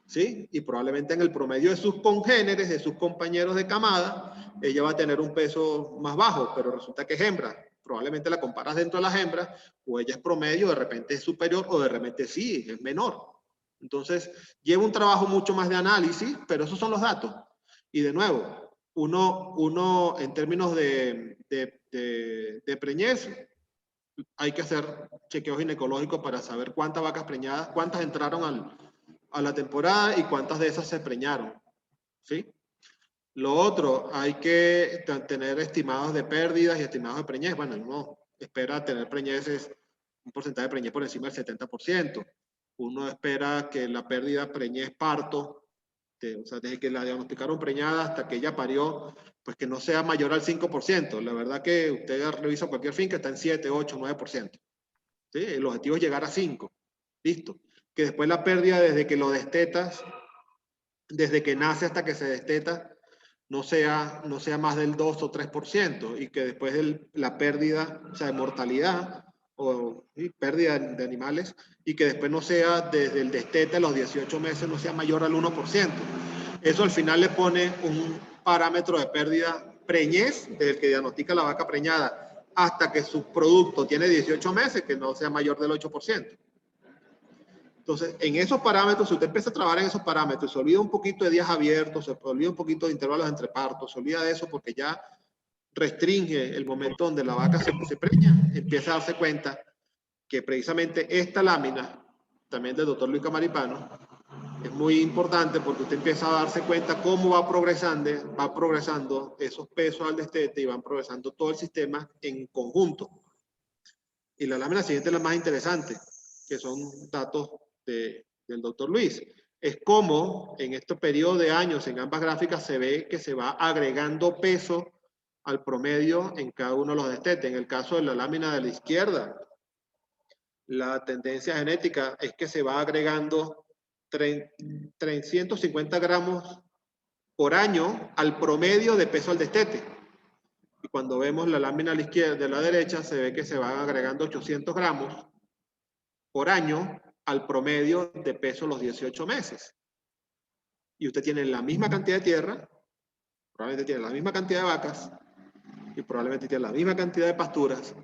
¿sí? Y probablemente en el promedio de sus congéneres, de sus compañeros de camada, ella va a tener un peso más bajo, pero resulta que es hembra. Probablemente la comparas dentro de las hembras, o ella es promedio, de repente es superior, o de repente sí, es menor. Entonces, lleva un trabajo mucho más de análisis, pero esos son los datos. Y de nuevo, uno en términos de preñez, hay que hacer chequeos ginecológicos para saber cuántas vacas preñadas, cuántas entraron a la temporada y cuántas de esas se preñaron, ¿sí? Lo otro, hay que tener estimados de pérdidas y estimados de preñez. Bueno, uno espera tener preñeces, un porcentaje de preñez por encima del 70%. Uno espera que la pérdida preñez parto, o sea, desde que la diagnosticaron preñada hasta que ella parió, pues que no sea mayor al 5%. La verdad que usted revisa cualquier finca, está en 7, 8, 9%. ¿Sí? El objetivo es llegar a 5. Listo. Que después la pérdida desde que lo destetas, desde que nace hasta que se desteta, no sea más del 2 o 3%, y que después la pérdida, o sea, de mortalidad o pérdida de animales, y que después no sea desde el destete a los 18 meses, no sea mayor al 1%. Eso al final le pone un parámetro de pérdida preñez, desde el que diagnostica la vaca preñada hasta que su producto tiene 18 meses, que no sea mayor del 8%. Entonces, en esos parámetros, si usted empieza a trabajar en esos parámetros, se olvida un poquito de días abiertos, se olvida un poquito de intervalos entre partos, se olvida de eso porque ya restringe el momento donde la vaca se preña, empieza a darse cuenta que precisamente esta lámina, también del doctor Luis Camaripano, es muy importante porque usted empieza a darse cuenta cómo va progresando esos pesos al destete y van progresando todo el sistema en conjunto. Y la lámina siguiente es la más interesante, que son datos del doctor Luis. Es como en este periodo de años, en ambas gráficas, se ve que se va agregando peso al promedio en cada uno de los destetes. En el caso de la lámina de la izquierda, la tendencia genética es que se va agregando 350 gramos por año al promedio de peso al destete. Y cuando vemos la lámina a la izquierda, de la derecha, se ve que se van agregando 800 gramos por año al promedio de peso los 18 meses. Y usted tiene la misma cantidad de tierra, probablemente tiene la misma cantidad de vacas y probablemente tiene la misma cantidad de pasturas.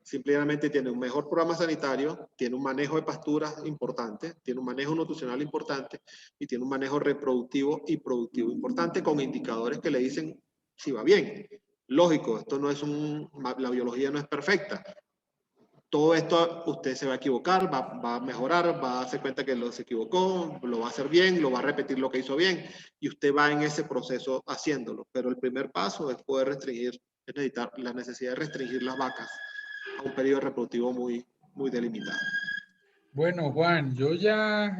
Simplemente tiene un mejor programa sanitario, tiene un manejo de pasturas importante, tiene un manejo nutricional importante y tiene un manejo reproductivo y productivo importante con indicadores que le dicen si va bien. Lógico, esto no es la biología no es perfecta. Todo esto usted se va a equivocar, va a mejorar, va a darse cuenta que se equivocó, lo va a hacer bien, lo va a repetir lo que hizo bien, y usted va en ese proceso haciéndolo. Pero el primer paso es poder restringir, es necesitar la necesidad de restringir las vacas a un periodo reproductivo muy, muy delimitado. Bueno, Juan, yo ya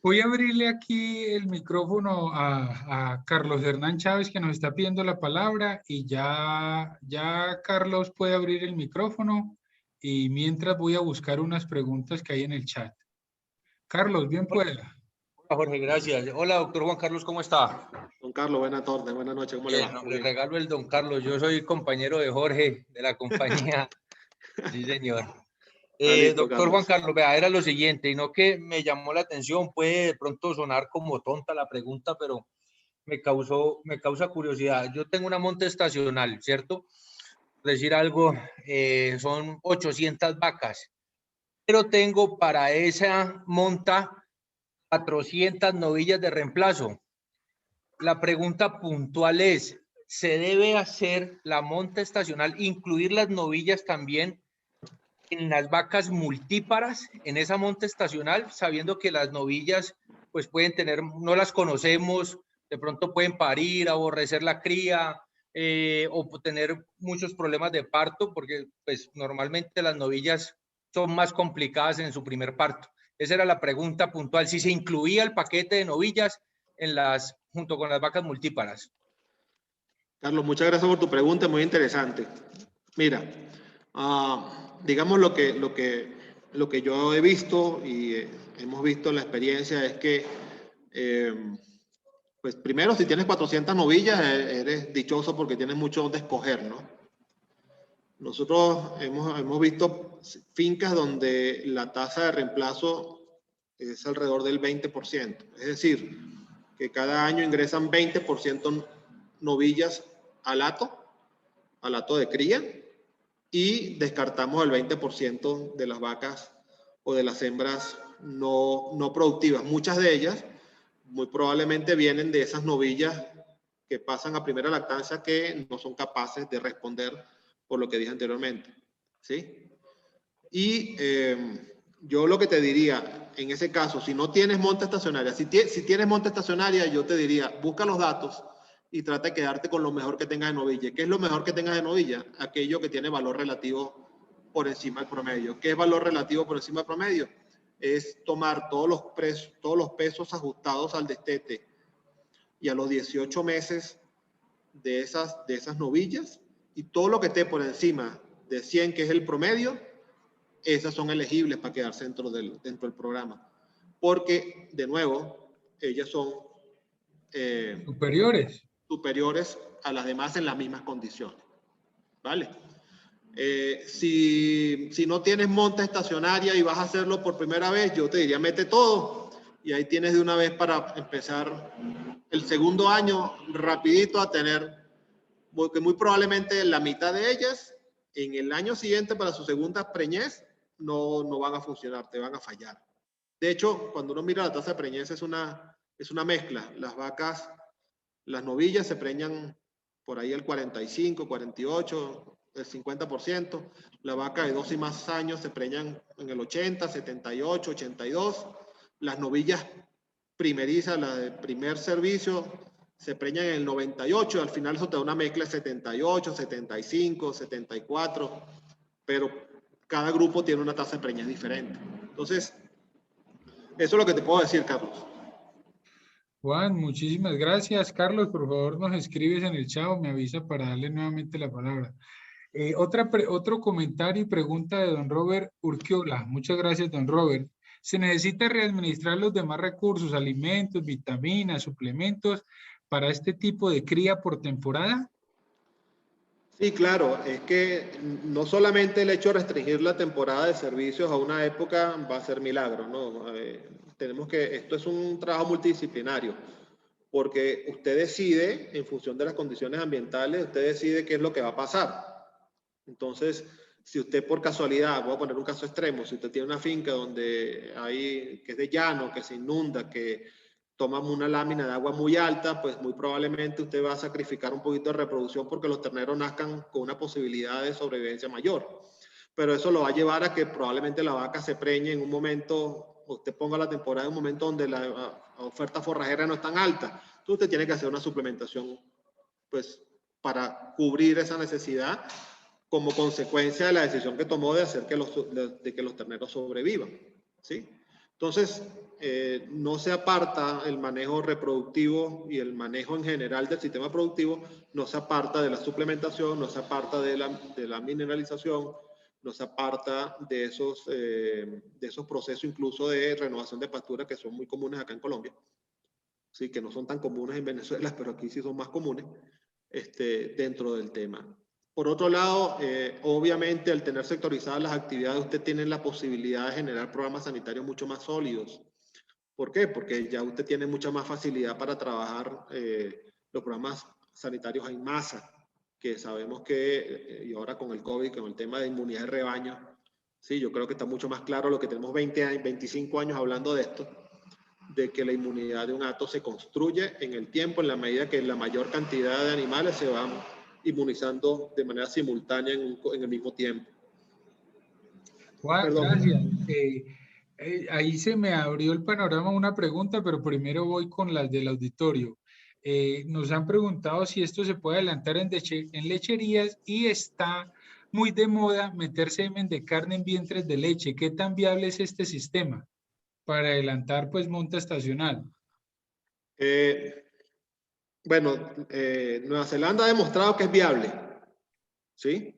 voy a abrirle aquí el micrófono a Carlos Hernán Chávez, que nos está pidiendo la palabra, y ya Carlos puede abrir el micrófono, y mientras voy a buscar unas preguntas que hay en el chat. Carlos, bien pueda. Hola, Jorge, gracias. Hola, doctor Juan Carlos, ¿cómo está? Don Carlos, buenas tardes, buenas noches, ¿cómo le va? No, le regalo el don Carlos, yo soy compañero de Jorge, de la compañía. Sí, señor. Listo, Doctor Juan Carlos. Carlos, vea, era lo siguiente, y no que me llamó la atención, puede de pronto sonar como tonta la pregunta, pero me causa curiosidad. Yo tengo una monta estacional, ¿cierto? Por decir algo, son 800 vacas, pero tengo para esa monta 400 novillas de reemplazo. La pregunta puntual es, ¿se debe hacer la monta estacional, incluir las novillas también en las vacas multíparas, en esa monta estacional, sabiendo que las novillas pues pueden tener, no las conocemos, de pronto pueden parir, aborrecer la cría o tener muchos problemas de parto, porque pues normalmente las novillas son más complicadas en su primer parto? Esa era la pregunta puntual, si se incluía el paquete de novillas junto con las vacas multíparas. Carlos, muchas gracias por tu pregunta, muy interesante. Mira, digamos lo que yo he visto y hemos visto en la experiencia es que Pues primero, si tienes 400 novillas, eres dichoso porque tienes mucho donde escoger, ¿no? Nosotros hemos visto fincas donde la tasa de reemplazo es alrededor del 20%. Es decir, que cada año ingresan 20% novillas al hato de cría, y descartamos el 20% de las vacas o de las hembras no productivas. Muchas de ellas muy probablemente vienen de esas novillas que pasan a primera lactancia que no son capaces de responder por lo que dije anteriormente, ¿sí? Y yo lo que te diría, en ese caso, si no tienes monta estacionaria, si tienes monta estacionaria, yo te diría, busca los datos y trata de quedarte con lo mejor que tengas de novilla. ¿Qué es lo mejor que tengas de novilla? Aquello que tiene valor relativo por encima del promedio. ¿Qué es valor relativo por encima del promedio? Es tomar todos los pesos ajustados al destete y a los 18 meses de esas novillas, y todo lo que esté por encima de 100, que es el promedio, esas son elegibles para quedarse dentro del programa. Porque, de nuevo, ellas son superiores a las demás en las mismas condiciones. ¿Vale? Si no tienes monta estacionaria y vas a hacerlo por primera vez, yo te diría, mete todo. Y ahí tienes de una vez para empezar el segundo año rapidito a tener, porque muy probablemente la mitad de ellas en el año siguiente para su segunda preñez no van a funcionar, te van a fallar. De hecho, cuando uno mira la tasa de preñez es una mezcla. Las vacas, las novillas se preñan por ahí el 45, 48, el 50%. La vaca de 2 y más años se preñan en el 80, 78, 82. Las novillas primerizas, las de primer servicio, se preñan en el 98. Al final eso te da una mezcla de 78, 75, 74. Pero cada grupo tiene una tasa de preñez diferente. Entonces, eso es lo que te puedo decir, Carlos. Juan, muchísimas gracias. Carlos, por favor, nos escribes en el chat o me avisa para darle nuevamente la palabra. Otro comentario y pregunta de don Robert Urquiola. Muchas gracias, don Robert. ¿Se necesita readministrar los demás recursos, alimentos, vitaminas, suplementos para este tipo de cría por temporada? Sí, claro, es que no solamente el hecho de restringir la temporada de servicios a una época va a ser milagro, ¿no? Esto es un trabajo multidisciplinario, porque usted decide, en función de las condiciones ambientales, usted decide qué es lo que va a pasar. Entonces, si usted por casualidad, voy a poner un caso extremo, si usted tiene una finca donde que es de llano, que se inunda, que toma una lámina de agua muy alta, pues muy probablemente usted va a sacrificar un poquito de reproducción porque los terneros nazcan con una posibilidad de sobrevivencia mayor. Pero eso lo va a llevar a que probablemente la vaca se preñe en un momento, usted ponga la temporada en un momento donde la oferta forrajera no es tan alta. Entonces usted tiene que hacer una suplementación, pues, para cubrir esa necesidad como consecuencia de la decisión que tomó de hacer que los terneros sobrevivan, ¿sí? Entonces, no se aparta el manejo reproductivo y el manejo en general del sistema productivo, no se aparta de la suplementación, no se aparta de la mineralización, no se aparta de esos procesos incluso de renovación de pastura que son muy comunes acá en Colombia, sí, que no son tan comunes en Venezuela, pero aquí sí son más comunes dentro del tema. Por otro lado, obviamente al tener sectorizadas las actividades, usted tiene la posibilidad de generar programas sanitarios mucho más sólidos. ¿Por qué? Porque ya usted tiene mucha más facilidad para trabajar los programas sanitarios en masa, que sabemos que, y ahora con el COVID, con el tema de inmunidad de rebaño, sí, yo creo que está mucho más claro lo que tenemos 20 años, 25 años hablando de esto, de que la inmunidad de un hato se construye en el tiempo, en la medida que la mayor cantidad de animales se van inmunizando de manera simultánea en el mismo tiempo. Juan, Perdón. gracias. Ahí se me abrió el panorama una pregunta, pero primero voy con las del auditorio. Nos han preguntado si esto se puede adelantar en lecherías y está muy de moda meter semen de carne en vientres de leche. ¿Qué tan viable es este sistema para adelantar pues monta estacional? Bueno, Nueva Zelanda ha demostrado que es viable, ¿sí?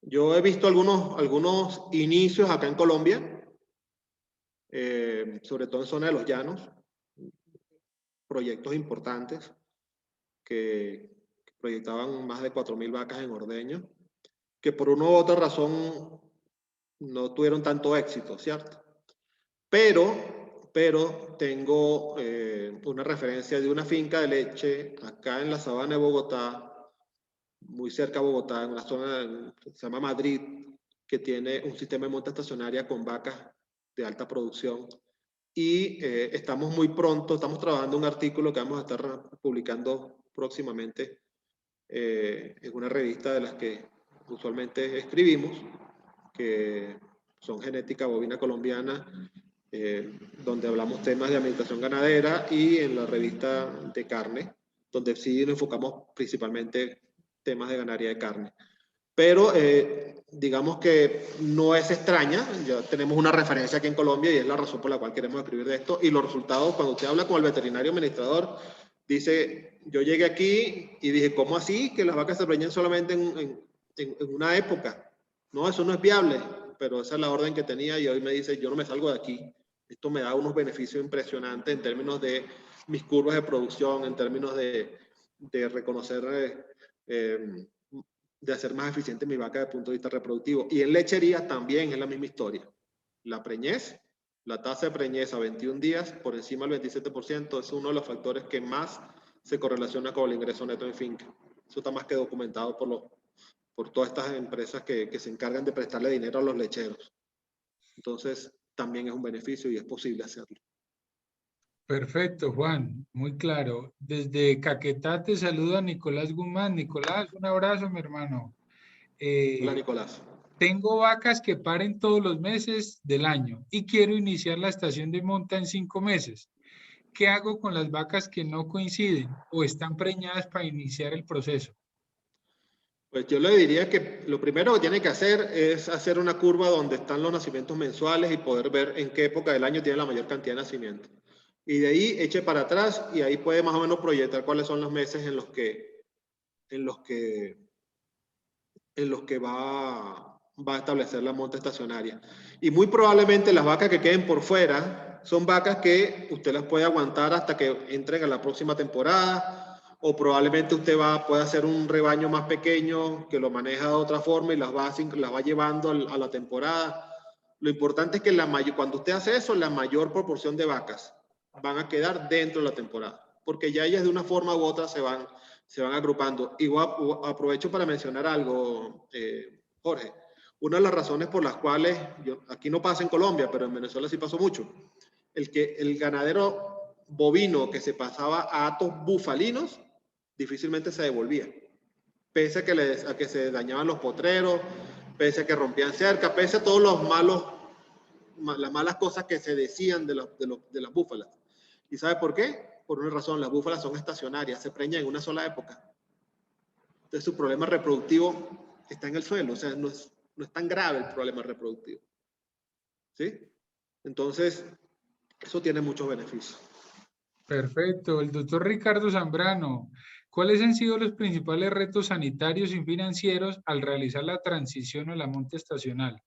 Yo he visto algunos inicios acá en Colombia, sobre todo en zona de los llanos, proyectos importantes que proyectaban más de 4.000 vacas en ordeño, que por una u otra razón no tuvieron tanto éxito, ¿cierto? Pero tengo una referencia de una finca de leche acá en la sabana de Bogotá, muy cerca de Bogotá, en una zona que se llama Madrid, que tiene un sistema de monta estacionaria con vacas de alta producción. Y estamos trabajando un artículo que vamos a estar publicando próximamente en una revista de las que usualmente escribimos, que son Genética Bovina Colombiana, donde hablamos temas de alimentación ganadera, y en la revista de carne, donde sí nos enfocamos principalmente temas de ganadería de carne. Pero digamos que no es extraña, ya tenemos una referencia aquí en Colombia y es la razón por la cual queremos escribir de esto. Y los resultados, cuando usted habla con el veterinario administrador, dice, yo llegué aquí y dije, ¿cómo así? Que las vacas se preñan solamente en una época. No, eso no es viable, pero esa es la orden que tenía y hoy me dice, yo no me salgo de aquí. Esto me da unos beneficios impresionantes en términos de mis curvas de producción, en términos de reconocer, de hacer más eficiente mi vaca desde el punto de vista reproductivo. Y en lechería también es la misma historia. La preñez, la tasa de preñez a 21 días por encima del 27%, es uno de los factores que más se correlaciona con el ingreso neto en finca. Eso está más que documentado por todas estas empresas que se encargan de prestarle dinero a los lecheros. Entonces, también es un beneficio y es posible hacerlo. Perfecto, Juan, muy claro. Desde Caquetá te saluda Nicolás Guzmán. Nicolás, un abrazo, mi hermano. Hola, Nicolás. Tengo vacas que paren todos los meses del año y quiero iniciar la estación de monta en 5 meses. ¿Qué hago con las vacas que no coinciden o están preñadas para iniciar el proceso? Pues yo le diría que lo primero que tiene que hacer es hacer una curva donde están los nacimientos mensuales y poder ver en qué época del año tiene la mayor cantidad de nacimientos. Y de ahí eche para atrás y ahí puede más o menos proyectar cuáles son los meses en los que va a establecer la monta estacionaria. Y muy probablemente las vacas que queden por fuera son vacas que usted las puede aguantar hasta que entren a la próxima temporada, o probablemente usted puede hacer un rebaño más pequeño que lo maneja de otra forma y las va llevando a la temporada. Lo importante es que cuando usted hace eso, la mayor proporción de vacas van a quedar dentro de la temporada, porque ya ellas de una forma u otra se van agrupando. Y aprovecho para mencionar algo, Jorge. Una de las razones por las cuales, aquí no pasa en Colombia, pero en Venezuela sí pasó mucho, el ganadero bovino que se pasaba a hatos bufalinos difícilmente se devolvía, pese a que se dañaban los potreros, pese a que rompían cerca, pese a todos las malas cosas que se decían de las búfalas. ¿Y sabe por qué? Por una razón, las búfalas son estacionarias, se preñan en una sola época. Entonces su problema reproductivo está en el suelo, o sea, no es tan grave el problema reproductivo. ¿Sí? Entonces, eso tiene muchos beneficios. Perfecto. El doctor Ricardo Zambrano, ¿cuáles han sido los principales retos sanitarios y financieros al realizar la transición a la monta estacional?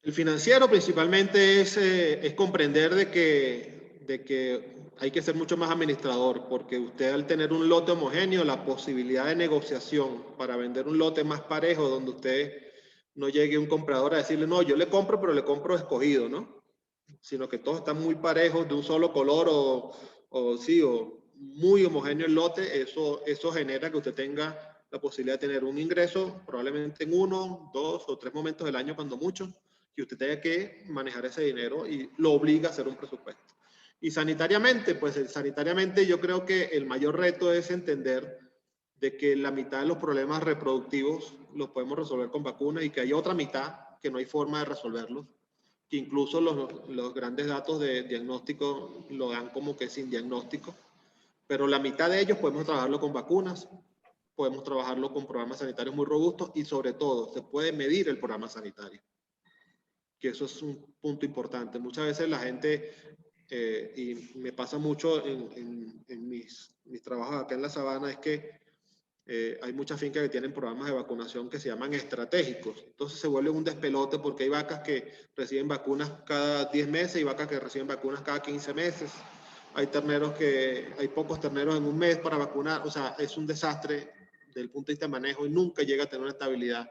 El financiero principalmente es comprender de que hay que ser mucho más administrador, porque usted al tener un lote homogéneo, la posibilidad de negociación para vender un lote más parejo, donde usted no llegue un comprador a decirle, no, yo le compro, pero le compro escogido, ¿no? Sino que todos están muy parejos, de un solo color o muy homogéneo el lote. Eso genera que usted tenga la posibilidad de tener un ingreso probablemente en 1, 2 o 3 momentos del año, cuando mucho, y usted tenga que manejar ese dinero y lo obliga a hacer un presupuesto. Y sanitariamente, pues sanitariamente yo creo que el mayor reto es entender de que la mitad de los problemas reproductivos los podemos resolver con vacunas y que hay otra mitad que no hay forma de resolverlos, que incluso los grandes datos de diagnóstico lo dan como que sin diagnóstico, pero la mitad de ellos podemos trabajarlo con vacunas, podemos trabajarlo con programas sanitarios muy robustos y sobre todo se puede medir el programa sanitario, que eso es un punto importante. Muchas veces la gente, y me pasa mucho en mis trabajos acá en la sabana, es que Hay muchas fincas que tienen programas de vacunación que se llaman estratégicos. Entonces se vuelve un despelote porque hay vacas que reciben vacunas cada 10 meses y vacas que reciben vacunas cada 15 meses. Hay pocos terneros en un mes para vacunar. O sea, es un desastre desde el punto de vista de manejo y nunca llega a tener una estabilidad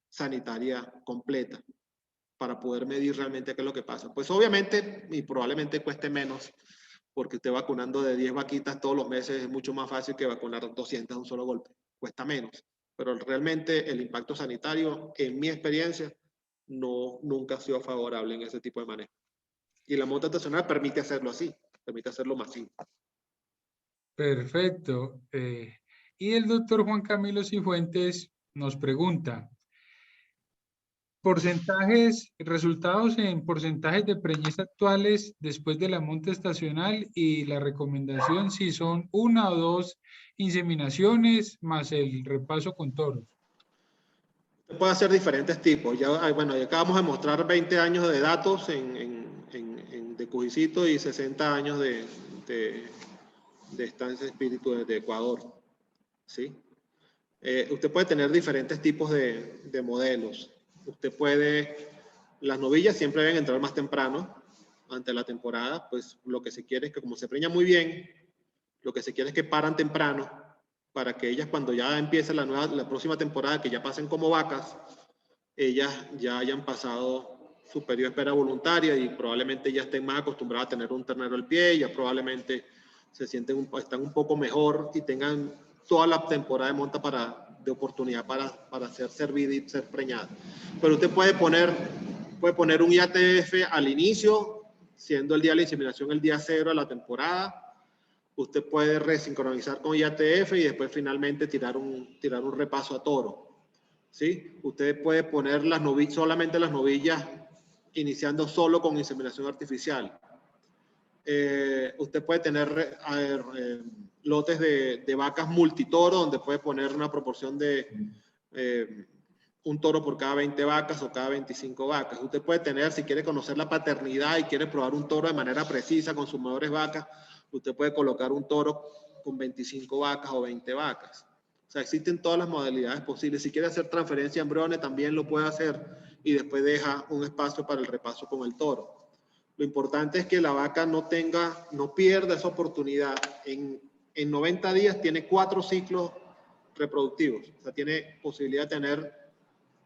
sanitaria completa para poder medir realmente qué es lo que pasa. Pues obviamente y probablemente cueste menos, porque usted vacunando de 10 vaquitas todos los meses es mucho más fácil que vacunar 200 de un solo golpe. Cuesta menos. Pero realmente el impacto sanitario, en mi experiencia, nunca ha sido favorable en ese tipo de manejo. Y la monta estacional permite hacerlo así, permite hacerlo masivo. Perfecto. Y el doctor Juan Camilo Cifuentes nos pregunta, resultados en porcentajes de preñez actuales después de la monta estacional y la recomendación si son 1 o 2 inseminaciones más el repaso con toros. Puede hacer diferentes tipos. Bueno, ya acabamos de mostrar 20 años de datos de Cujicito y 60 años de Estancia Espíritu de Ecuador. ¿Sí? Usted puede tener diferentes tipos de modelos. Las novillas siempre deben entrar más temprano, ante la temporada, pues lo que se quiere es que como se preñan muy bien, lo que se quiere es que paran temprano, para que ellas cuando ya empiece la próxima temporada, que ya pasen como vacas, ellas ya hayan pasado su periodo de espera voluntaria y probablemente ya estén más acostumbradas a tener un ternero al pie, ya probablemente están un poco mejor y tengan toda la temporada de monta de oportunidad para ser servida y ser preñada. Pero usted puede poner un IATF al inicio, siendo el día de la inseminación el día 0 de la temporada. Usted puede resincronizar con IATF y después finalmente tirar un repaso a toro. ¿Sí? Usted puede poner solamente las novillas iniciando solo con inseminación artificial. Usted puede tener lotes de vacas multitoro, donde puede poner una proporción de un toro por cada 20 vacas o cada 25 vacas. Usted puede tener, si quiere conocer la paternidad y quiere probar un toro de manera precisa con sus mejores vacas, usted puede colocar un toro con 25 vacas o 20 vacas. O sea, existen todas las modalidades posibles. Si quiere hacer transferencia de embriones, también lo puede hacer y después deja un espacio para el repaso con el toro. Lo importante es que la vaca no pierda esa oportunidad. En 90 días tiene 4 ciclos reproductivos. O sea, tiene posibilidad de tener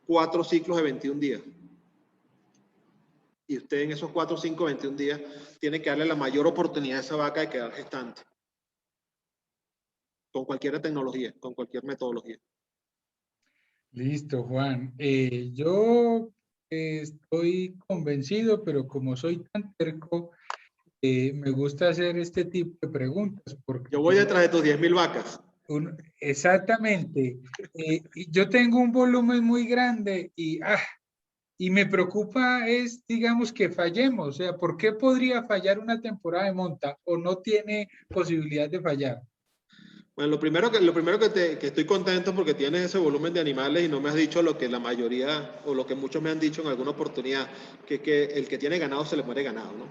4 ciclos de 21 días. Y usted en esos 4, 5, 21 días tiene que darle la mayor oportunidad a esa vaca de quedar gestante. Con cualquier tecnología, con cualquier metodología. Listo, Juan. Yo estoy convencido, pero como soy tan terco, me gusta hacer este tipo de preguntas. Porque yo voy detrás de tus 10.000 vacas. Exactamente. Yo tengo un volumen muy grande y me preocupa es, digamos, que fallemos. O sea, ¿por qué podría fallar una temporada de monta o no tiene posibilidad de fallar? Bueno, lo primero que estoy contento porque tienes ese volumen de animales y no me has dicho lo que la mayoría o lo que muchos me han dicho en alguna oportunidad, que el que tiene ganado se le muere ganado, ¿no?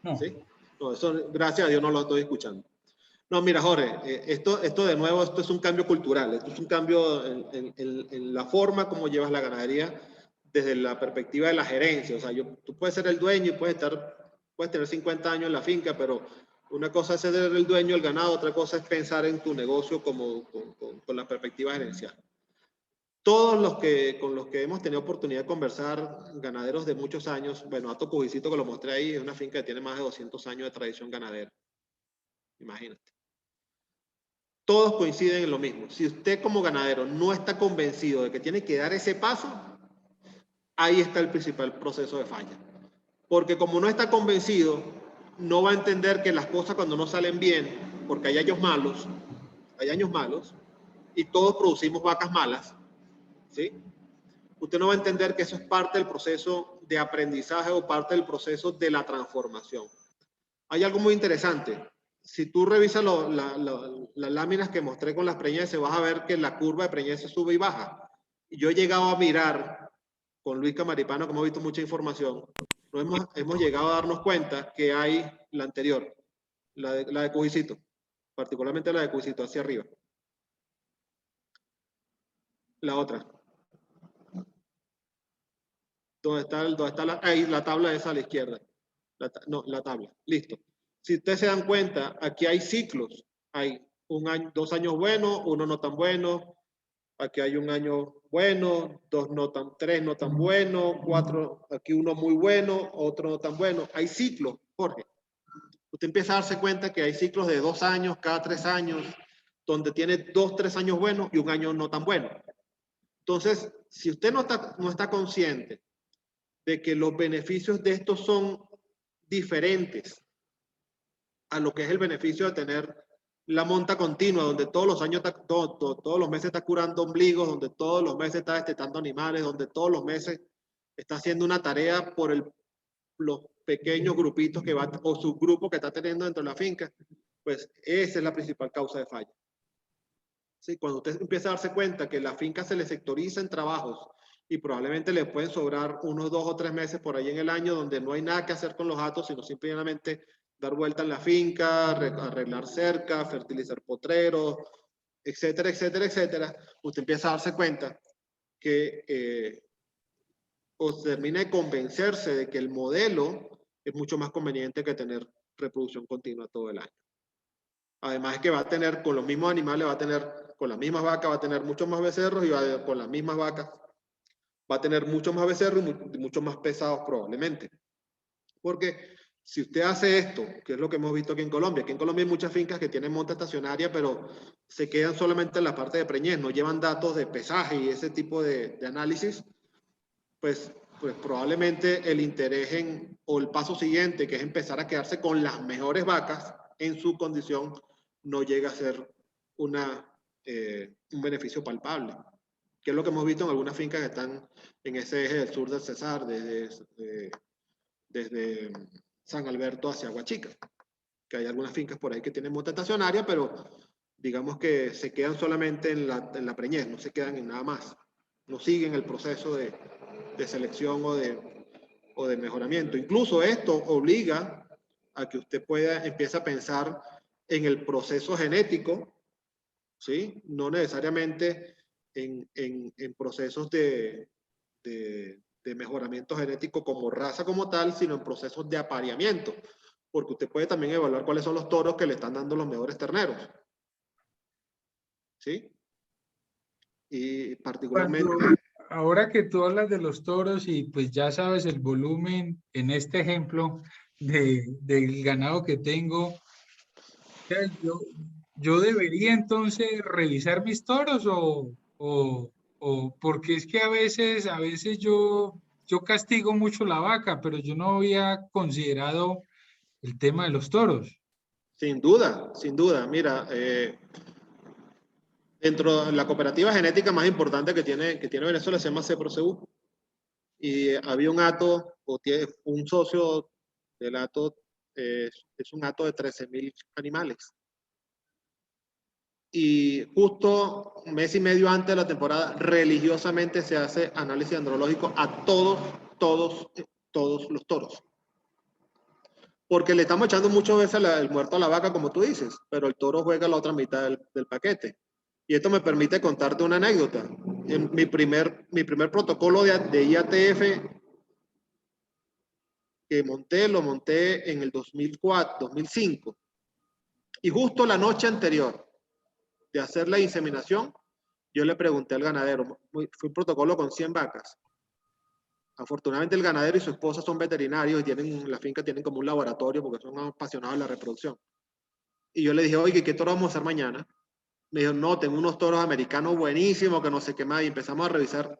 No. ¿Sí? No, eso gracias a Dios no lo estoy escuchando. No, mira, Jorge, esto de nuevo, esto es un cambio cultural, esto es un cambio en la forma como llevas la ganadería desde la perspectiva de la gerencia. O sea, tú puedes ser el dueño y puedes tener 50 años en la finca, pero una cosa es ser el dueño del ganado, otra cosa es pensar en tu negocio con la perspectiva gerencial. Todos con los que hemos tenido oportunidad de conversar, ganaderos de muchos años, bueno, Hato Cujicito que lo mostré ahí, es una finca que tiene más de 200 años de tradición ganadera. Imagínate. Todos coinciden en lo mismo. Si usted como ganadero no está convencido de que tiene que dar ese paso, ahí está el principal proceso de falla. Porque como no está convencido, no va a entender que las cosas cuando no salen bien, porque hay años malos, y todos producimos vacas malas, ¿sí? Usted no va a entender que eso es parte del proceso de aprendizaje o parte del proceso de la transformación. Hay algo muy interesante. Si tú revisas las láminas que mostré con las preñeces, vas a ver que la curva de preñeces sube y baja. Y yo he llegado a mirar con Luis Camaripano, como hemos visto mucha información, hemos llegado a darnos cuenta que hay la anterior, la de Cujicito, particularmente la de Cujicito hacia arriba. La otra. ¿Dónde está ahí, la tabla esa a la izquierda? No, la tabla. Listo. Si ustedes se dan cuenta, aquí hay ciclos. Hay 2 años buenos, 1 no tan bueno. Aquí hay 1 año bueno, 3 no tan bueno, 4, aquí 1 muy bueno, otro no tan bueno. Hay ciclos, Jorge. Usted empieza a darse cuenta que hay ciclos de 2 años, cada 3 años, donde tiene 2, 3 años buenos y 1 año no tan bueno. Entonces, si usted no está consciente de que los beneficios de estos son diferentes a lo que es el beneficio de tener la monta continua, donde todos los años, todos los meses está curando ombligos, donde todos los meses está destetando animales, donde todos los meses está haciendo una tarea por los pequeños grupitos que va, o subgrupos que está teniendo dentro de la finca, pues esa es la principal causa de falla. ¿Sí? Cuando usted empieza a darse cuenta que la finca se le sectoriza en trabajos y probablemente le pueden sobrar unos 2 o 3 meses por ahí en el año donde no hay nada que hacer con los gatos, sino simplemente dar vuelta en la finca, arreglar cerca, fertilizar potreros, etcétera, etcétera, etcétera, usted empieza a darse cuenta que o termina de convencerse de que el modelo es mucho más conveniente que tener reproducción continua todo el año. Además es que va a tener, con los mismos animales, va a tener, con las mismas vacas, va a tener muchos más becerros y con las mismas vacas va a tener muchos más becerros y muchos más pesados probablemente. Porque si usted hace esto, que es lo que hemos visto aquí en Colombia hay muchas fincas que tienen monta estacionaria, pero se quedan solamente en la parte de preñez, no llevan datos de pesaje y ese tipo de análisis, pues probablemente el interés o el paso siguiente, que es empezar a quedarse con las mejores vacas en su condición, no llega a ser un beneficio palpable, que es lo que hemos visto en algunas fincas que están en ese eje del sur del Cesar, desde San Alberto hacia Huachica, que hay algunas fincas por ahí que tienen monta estacionaria, pero digamos que se quedan solamente en la preñez, no se quedan en nada más, no siguen el proceso de selección o de mejoramiento. Incluso esto obliga a que usted empiece a pensar en el proceso genético, ¿sí? No necesariamente en procesos de mejoramiento genético como raza como tal, sino en procesos de apareamiento, porque usted puede también evaluar cuáles son los toros que le están dando los mejores terneros, ¿sí? Y particularmente... Ahora que tú hablas de los toros y pues ya sabes el volumen en este ejemplo del ganado que tengo, yo debería entonces revisar mis toros o porque es que a veces yo castigo mucho la vaca, pero yo no había considerado el tema de los toros. Sin duda, sin duda. Mira, dentro de la cooperativa genética más importante que tiene Venezuela se llama CEPROSEU. Y había un hato, o tiene un socio del hato, es un hato de 13.000 animales. Y justo 1 mes y medio antes de la temporada, religiosamente se hace análisis andrológico a todos los toros. Porque le estamos echando muchas veces el muerto a la vaca, como tú dices, pero el toro juega la otra mitad del paquete. Y esto me permite contarte una anécdota. En mi primer protocolo de IATF que lo monté en el 2004, 2005. Y justo la noche anterior de hacer la inseminación, yo le pregunté al ganadero, fue un protocolo con 100 vacas. Afortunadamente el ganadero y su esposa son veterinarios y la finca tienen como un laboratorio porque son apasionados de la reproducción. Y yo le dije, oye, ¿qué toro vamos a hacer mañana? Me dijo, no, tengo unos toros americanos buenísimos que no sé qué más. Y empezamos a revisar.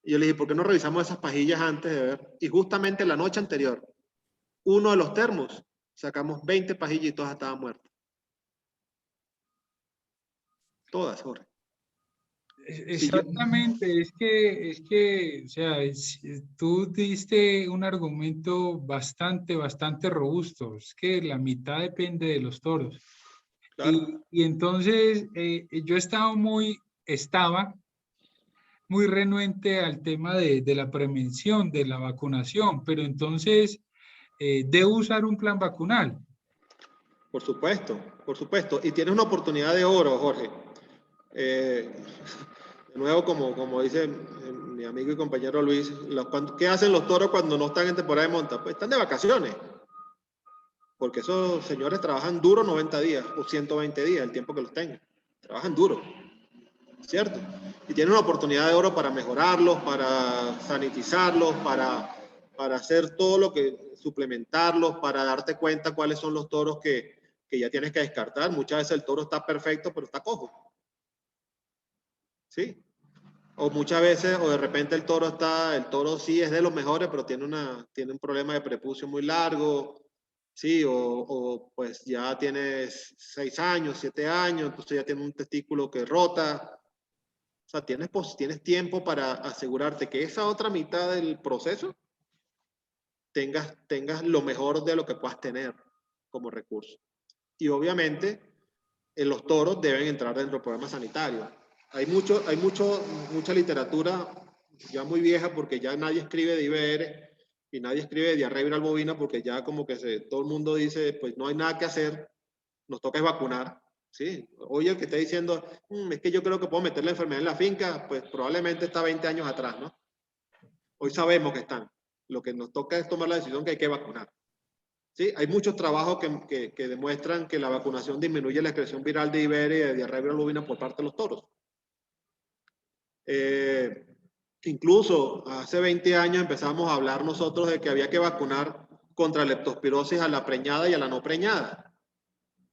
Y yo le dije, ¿por qué no revisamos esas pajillas antes de ver? Y justamente la noche anterior, uno de los termos, sacamos 20 pajillas y todas estaban muertas. Todas, Jorge. Exactamente, es que, o sea, tú diste un argumento bastante robusto, es que la mitad depende de los toros. Claro. Y entonces yo estaba muy renuente al tema de la prevención, de la vacunación, pero entonces debo usar un plan vacunal. Por supuesto, por supuesto. Y tienes una oportunidad de oro, Jorge. nuevo, como dice mi amigo y compañero Luis, ¿qué hacen los toros cuando no están en temporada de monta? Pues están de vacaciones. Porque esos señores trabajan duro 90 días o 120 días, el tiempo que los tengan. Trabajan duro, ¿cierto? Y tienen una oportunidad de oro para mejorarlos, para sanitizarlos, para hacer todo lo que, suplementarlos, para darte cuenta cuáles son los toros que ya tienes que descartar. Muchas veces el toro está perfecto, pero está cojo. ¿Sí? O muchas veces, o de repente el toro sí es de los mejores, pero tiene un problema de prepucio muy largo. Sí, o pues ya tienes 6 años, 7 años, entonces ya tiene un testículo que rota. O sea, tienes tiempo para asegurarte que esa otra mitad del proceso tengas lo mejor de lo que puedas tener como recurso. Y obviamente, los toros deben entrar dentro del programa sanitario. Hay mucha literatura ya muy vieja porque ya nadie escribe de IBR y nadie escribe de diarrea viral bovina porque ya como que todo el mundo dice, pues no hay nada que hacer, nos toca es vacunar. ¿Sí? Hoy el que esté diciendo, es que yo creo que puedo meter la enfermedad en la finca, pues probablemente está 20 años atrás, ¿no? Hoy sabemos que están. Lo que nos toca es tomar la decisión que hay que vacunar. ¿Sí? Hay muchos trabajos que demuestran que la vacunación disminuye la excreción viral de IBR y de diarrea viral bovina por parte de los toros. Incluso hace 20 años empezamos a hablar nosotros de que había que vacunar contra leptospirosis a la preñada y a la no preñada.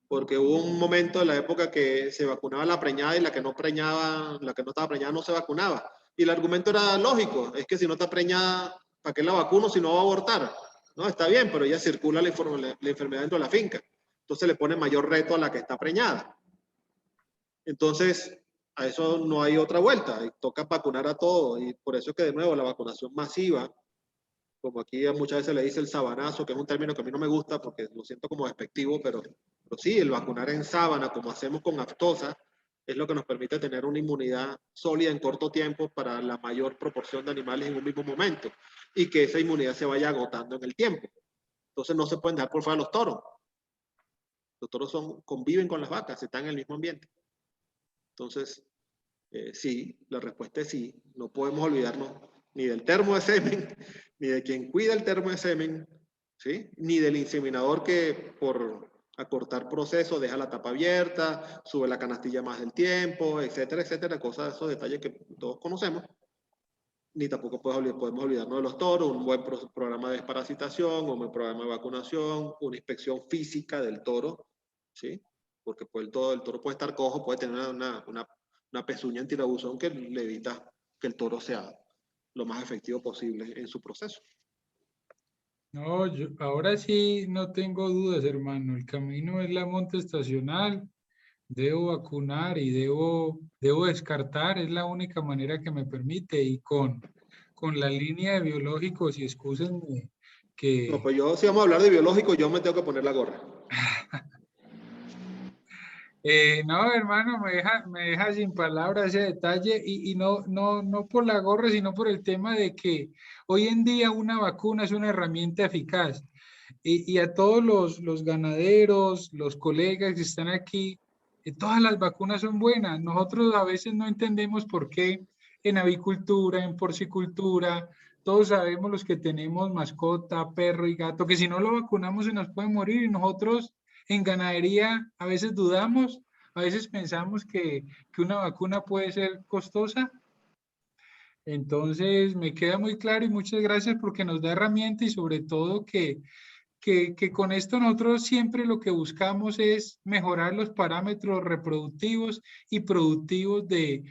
Porque hubo un momento en la época que se vacunaba la preñada y la que no estaba preñada no se vacunaba. Y el argumento era lógico, es que si no está preñada, ¿para qué la vacuno si no va a abortar? No, está bien, pero ella circula la enfermedad dentro de la finca. Entonces le pone mayor reto a la que está preñada. Entonces, a eso no hay otra vuelta, toca vacunar a todos. Y por eso es que, de nuevo, la vacunación masiva, como aquí muchas veces le dice el sabanazo, que es un término que a mí no me gusta porque lo siento como despectivo, pero sí, el vacunar en sábana, como hacemos con aftosa, es lo que nos permite tener una inmunidad sólida en corto tiempo para la mayor proporción de animales en un mismo momento y que esa inmunidad se vaya agotando en el tiempo. Entonces no se pueden dejar por fuera los toros. Los toros conviven con las vacas, están en el mismo ambiente. Entonces, sí, la respuesta es sí. No podemos olvidarnos ni del termo de semen, ni de quien cuida el termo de semen, ¿sí? Ni del inseminador que por acortar proceso deja la tapa abierta, sube la canastilla más del tiempo, etcétera, etcétera, cosas, esos detalles que todos conocemos. Ni tampoco podemos olvidarnos de los toros, un buen programa de desparasitación, un buen programa de vacunación, una inspección física del toro, ¿sí? Porque pues el toro puede estar cojo, puede tener una pezuña antirabuzón que le evita que el toro sea lo más efectivo posible en su proceso. No, ahora sí no tengo dudas, hermano. El camino es la monta estacional. Debo vacunar y debo descartar. Es la única manera que me permite. Y con la línea de biológicos, y excúsenme que... No, pues si vamos a hablar de biológico, yo me tengo que poner la gorra. No, hermano, me deja sin palabras ese detalle y no por la gorra, sino por el tema de que hoy en día una vacuna es una herramienta eficaz. Y a todos los ganaderos, los colegas que están aquí, todas las vacunas son buenas. Nosotros a veces no entendemos por qué en avicultura, en porcicultura, todos sabemos los que tenemos mascota, perro y gato, que si no lo vacunamos se nos puede morir y nosotros en ganadería a veces dudamos, a veces pensamos que una vacuna puede ser costosa. Entonces me queda muy claro y muchas gracias porque nos da herramientas y sobre todo que con esto nosotros siempre lo que buscamos es mejorar los parámetros reproductivos y productivos de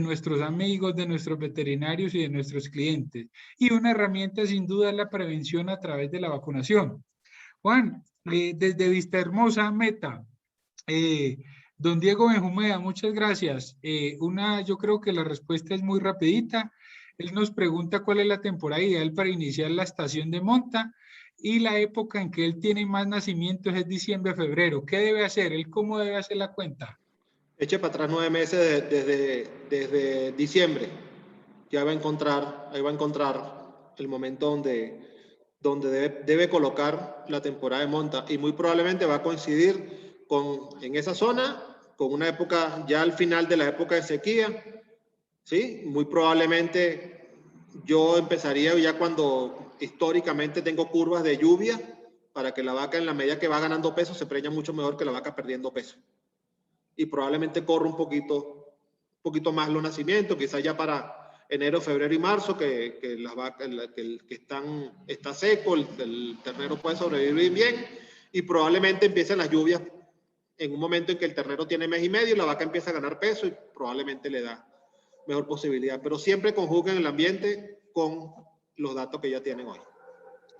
nuestros amigos, de nuestros veterinarios y de nuestros clientes. Y una herramienta sin duda es la prevención a través de la vacunación. Juan, desde Vista Hermosa, Meta, don Diego Benjumea, muchas gracias. Yo creo que la respuesta es muy rapidita. Él nos pregunta cuál es la temporada ideal para iniciar la estación de monta y la época en que él tiene más nacimientos es diciembre, febrero. ¿Qué debe hacer? ¿Él cómo debe hacer la cuenta? Eche para atrás 9 meses desde diciembre. Ya va a encontrar, ahí va a encontrar el momento donde debe colocar la temporada de monta y muy probablemente va a coincidir en esa zona con una época ya al final de la época de sequía, ¿sí? Muy probablemente yo empezaría ya cuando históricamente tengo curvas de lluvia para que la vaca en la medida que va ganando peso se preña mucho mejor que la vaca perdiendo peso. Y probablemente corra un poquito más los nacimientos, quizás ya para enero, febrero y marzo, que las vacas, está seco, el ternero puede sobrevivir bien y probablemente empiecen las lluvias en un momento en que el ternero tiene mes y medio y la vaca empieza a ganar peso y probablemente le da mejor posibilidad. Pero siempre conjuguen el ambiente con los datos que ya tienen hoy.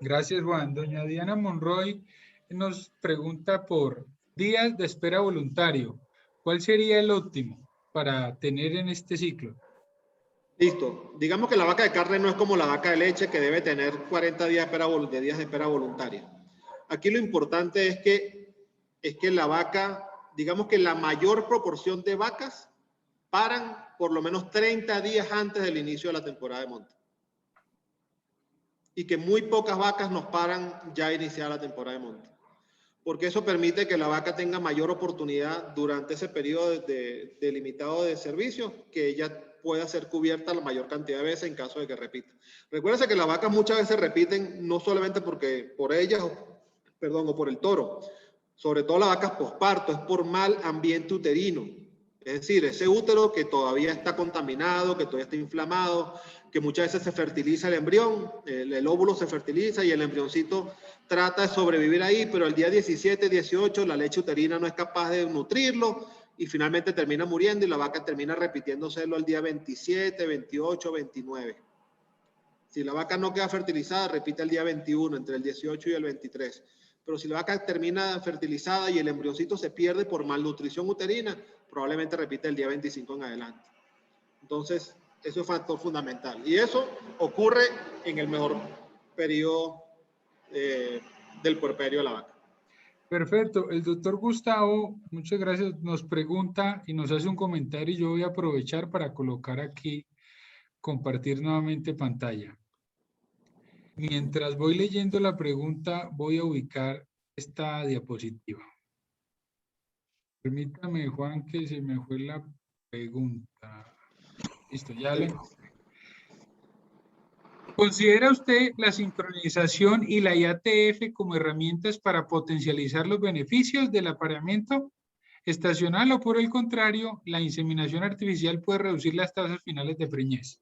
Gracias, Juan. Doña Diana Monroy nos pregunta por días de espera voluntario. ¿Cuál sería el óptimo para tener en este ciclo? Listo. Digamos que la vaca de carne no es como la vaca de leche que debe tener 40 días de espera voluntaria. Aquí lo importante es que la vaca, digamos que la mayor proporción de vacas paran por lo menos 30 días antes del inicio de la temporada de monte. Y que muy pocas vacas nos paran ya iniciada la temporada de monte. Porque eso permite que la vaca tenga mayor oportunidad durante ese periodo limitado de servicio, que ella pueda ser cubierta la mayor cantidad de veces en caso de que repita. Recuérdense que las vacas muchas veces repiten no solamente por ellas, o por el toro, sobre todo las vacas posparto, es por mal ambiente uterino. Es decir, ese útero que todavía está contaminado, que todavía está inflamado, que muchas veces se fertiliza el embrión, el óvulo se fertiliza y el embrioncito trata de sobrevivir ahí, pero el día 17, 18 la leche uterina no es capaz de nutrirlo y finalmente termina muriendo y la vaca termina repitiéndoselo al día 27, 28, 29. Si la vaca no queda fertilizada, repite el día 21, entre el 18 y el 23. Pero si la vaca termina fertilizada y el embrioncito se pierde por malnutrición uterina, probablemente repite el día 25 en adelante. Entonces, eso es factor fundamental. Y eso ocurre en el mejor periodo del puerperio de la vaca. Perfecto. El doctor Gustavo, muchas gracias, nos pregunta y nos hace un comentario y yo voy a aprovechar para colocar aquí, compartir nuevamente pantalla. Mientras voy leyendo la pregunta, voy a ubicar esta diapositiva. Permítame, Juan, que se me fue la pregunta. Listo, ya la encontré. ¿Considera usted la sincronización y la IATF como herramientas para potencializar los beneficios del apareamiento estacional o por el contrario, la inseminación artificial puede reducir las tasas finales de preñez?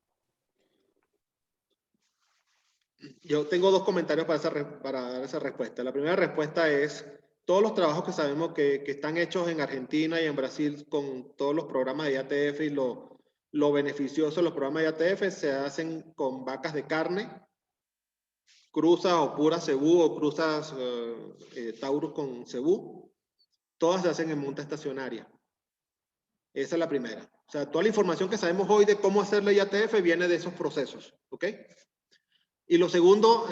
Yo tengo dos comentarios para dar esa respuesta. La primera respuesta es, todos los trabajos que sabemos que están hechos en Argentina y en Brasil con todos los programas de IATF y lo beneficioso de los programas de IATF se hacen con vacas de carne, cruzas o puras cebú o cruzas taurus con cebú. Todas se hacen en monta estacionaria. Esa es la primera. O sea, toda la información que sabemos hoy de cómo hacer la IATF viene de esos procesos. ¿Ok? Y lo segundo,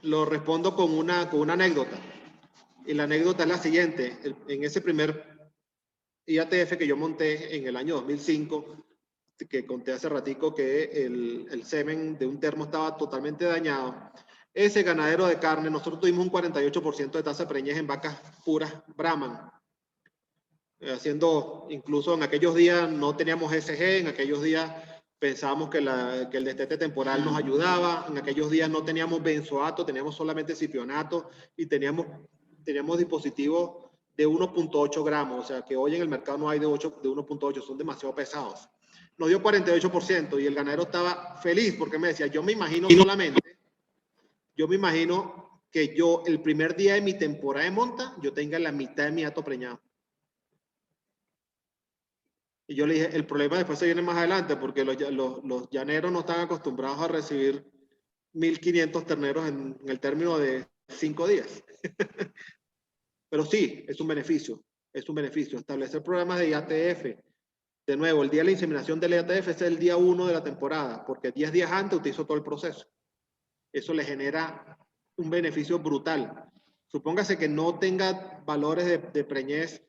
lo respondo con una anécdota. Y la anécdota es la siguiente. En ese primer IATF que yo monté en el año 2005, que conté hace ratico que el semen de un termo estaba totalmente dañado, ese ganadero de carne, nosotros tuvimos un 48% de tasa de preñez en vacas puras Brahman. Haciendo, incluso en aquellos días no teníamos SG, en aquellos días pensábamos que el destete temporal nos ayudaba, en aquellos días no teníamos benzoato, teníamos solamente cipionato y teníamos dispositivos de 1.8 gramos, o sea que hoy en el mercado no hay de 1.8, son demasiado pesados. Nos dio 48% y el ganadero estaba feliz porque me decía, yo me imagino que yo el primer día de mi temporada de monta, yo tenga la mitad de mi hato preñado. Y yo le dije, el problema después se viene más adelante porque los llaneros no están acostumbrados a recibir 1.500 terneros en el término de 5 días. Pero sí, es un beneficio. Establecer programas de IATF. De nuevo, el día de la inseminación del IATF es el día 1 de la temporada, porque 10 días antes utilizó todo el proceso. Eso le genera un beneficio brutal. Supóngase que no tenga valores de preñez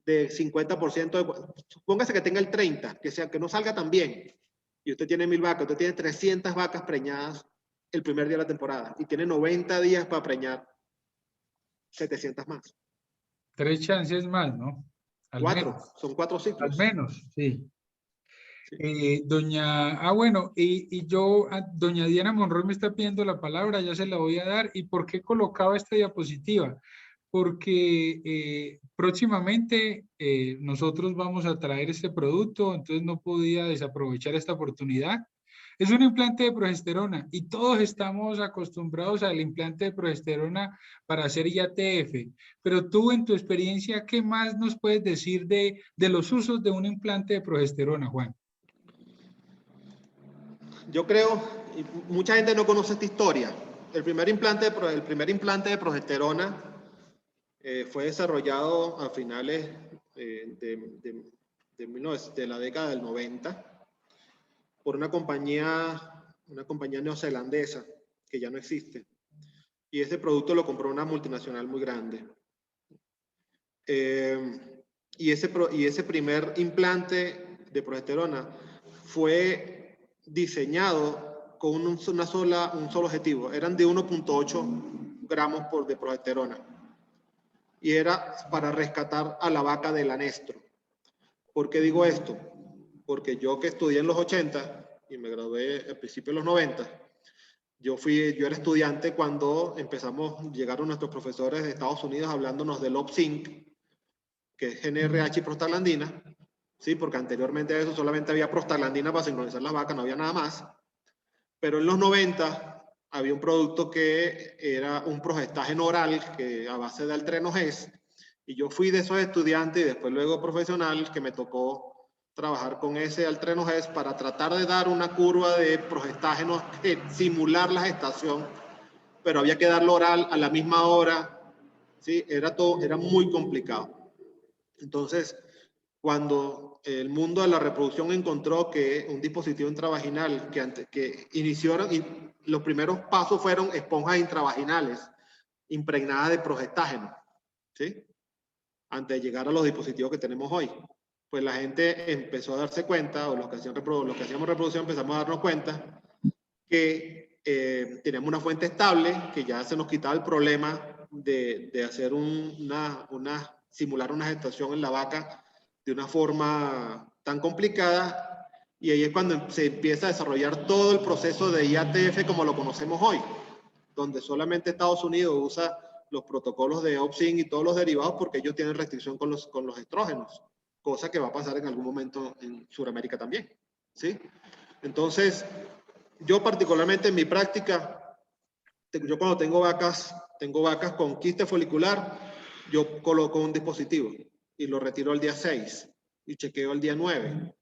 de 50%, supóngase que tenga el 30%, que no salga tan bien, y usted tiene 1.000 vacas, usted tiene 300 vacas preñadas el primer día de la temporada, y tiene 90 días para preñar 700 más. 3 chances más, ¿no? Son 4 ciclos. Al menos, sí. Bueno, doña Diana Monroy me está pidiendo la palabra, ya se la voy a dar. ¿Y por qué colocaba esta diapositiva? Porque próximamente nosotros vamos a traer este producto, entonces no podía desaprovechar esta oportunidad. Es un implante de progesterona y todos estamos acostumbrados al implante de progesterona para hacer IATF, pero tú en tu experiencia, ¿qué más nos puedes decir de los usos de un implante de progesterona, Juan? Yo creo, y mucha gente no conoce esta historia. El primer implante de progesterona fue desarrollado a finales de la década del 90 por una compañía neozelandesa que ya no existe. Y ese producto lo compró una multinacional muy grande. Y ese primer implante de progesterona fue diseñado con un solo objetivo. Eran de 1.8 gramos de progesterona. Y era para rescatar a la vaca del anestro. ¿Por qué digo esto? Porque yo que estudié en los 80 y me gradué al principio de los 90, yo era estudiante cuando llegaron nuestros profesores de Estados Unidos hablándonos del OpSync, que es GnRH y prostaglandina, ¿sí? Porque anteriormente a eso solamente había prostaglandina para sincronizar las vacas, no había nada más. Pero en los 90 había un producto que era un progestágeno oral que a base de Altrenogés, y yo fui de esos estudiantes y después luego profesional que me tocó trabajar con ese Altrenogés para tratar de dar una curva de progestágenos que simular la gestación, pero había que darlo oral a la misma hora, ¿sí? Era muy complicado. Entonces, cuando el mundo de la reproducción encontró que un dispositivo intravaginal que iniciaron, y los primeros pasos fueron esponjas intravaginales impregnadas de progestágeno, ¿sí? Antes de llegar a los dispositivos que tenemos hoy. Pues la gente empezó a darse cuenta, o los que hacíamos reproducción empezamos a darnos cuenta que teníamos una fuente estable, que ya se nos quitaba el problema de hacer simular una gestación en la vaca de una forma tan complicada, y ahí es cuando se empieza a desarrollar todo el proceso de IATF como lo conocemos hoy, donde solamente Estados Unidos usa los protocolos de OpSync y todos los derivados porque ellos tienen restricción con los estrógenos, cosa que va a pasar en algún momento en Sudamérica también, ¿sí? Entonces, yo particularmente en mi práctica, yo cuando tengo vacas con quiste folicular, yo coloco un dispositivo y lo retiro el día 6 y chequeo el día 9.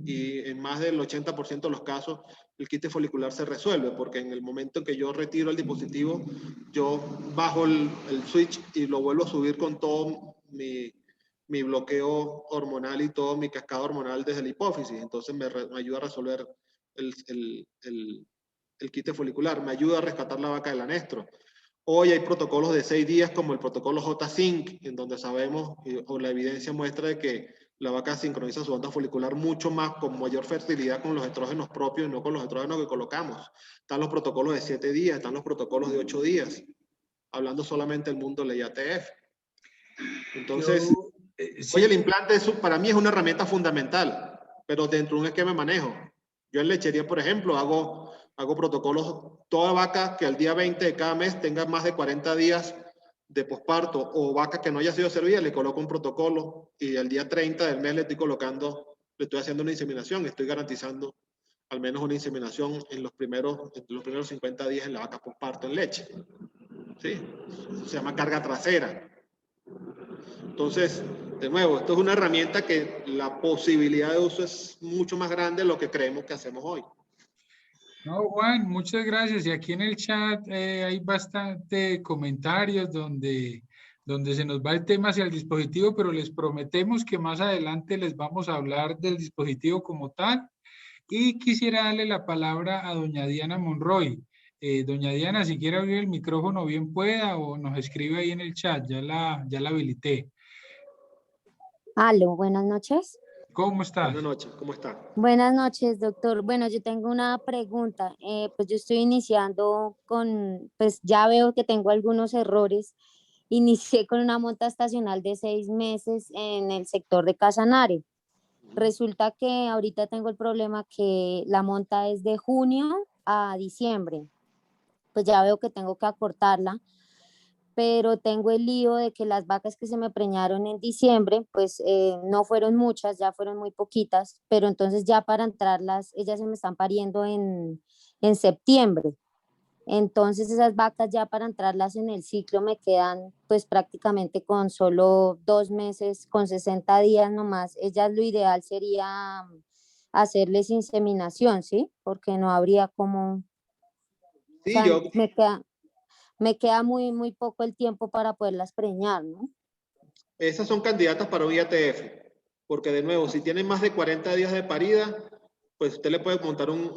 Y en más del 80% de los casos, el quiste folicular se resuelve, porque en el momento en que yo retiro el dispositivo, yo bajo el switch y lo vuelvo a subir con todo mi bloqueo hormonal y todo mi cascada hormonal desde la hipófisis. Entonces me ayuda a resolver el quiste folicular, me ayuda a rescatar la vaca del anestro. Hoy hay protocolos de 6 días como el protocolo J-Sync, en donde sabemos, o la evidencia muestra de que la vaca sincroniza su onda folicular mucho más, con mayor fertilidad con los estrógenos propios y no con los estrógenos que colocamos. Están los protocolos de 7 días, están los protocolos de 8 días, hablando solamente del mundo de la IATF. Entonces, Sí. Oye, el implante para mí es una herramienta fundamental, pero dentro de un esquema de manejo. Yo en lechería, por ejemplo, hago protocolos, toda vaca que al día 20 de cada mes tenga más de 40 días de posparto, o vaca que no haya sido servida, le coloco un protocolo, y al día 30 del mes le estoy haciendo una inseminación, estoy garantizando al menos una inseminación en los primeros 50 días en la vaca posparto en leche. ¿Sí? Se llama carga trasera. Entonces, de nuevo, esto es una herramienta que la posibilidad de uso es mucho más grande de lo que creemos que hacemos hoy. No, Juan, muchas gracias. Y aquí en el chat hay bastante comentarios donde se nos va el tema hacia el dispositivo, pero les prometemos que más adelante les vamos a hablar del dispositivo como tal. Y quisiera darle la palabra a doña Diana Monroy. Doña Diana, si quiere abrir el micrófono, bien pueda, o nos escribe ahí en el chat, ya la habilité. Aló, buenas noches. ¿Cómo estás? Buenas noches, ¿cómo está? Buenas noches, doctor. Bueno, yo tengo una pregunta. Pues yo estoy iniciando pues ya veo que tengo algunos errores. Inicié con una monta estacional de 6 meses en el sector de Casanare. Resulta que ahorita tengo el problema que la monta es de junio a diciembre. Pues ya veo que tengo que acortarla, pero tengo el lío de que las vacas que se me preñaron en diciembre, pues no fueron muchas, ya fueron muy poquitas, pero entonces ya para entrarlas, ellas se me están pariendo en septiembre. Entonces esas vacas ya para entrarlas en el ciclo me quedan pues prácticamente con solo 2 meses, con 60 días nomás. Ellas lo ideal sería hacerles inseminación, ¿sí? Porque no habría como, o Sí, sea, me queda muy, muy poco el tiempo para poderlas preñar, ¿no? esas son candidatas para un IATF, porque de nuevo, si tienen más de 40 días de parida, pues usted le puede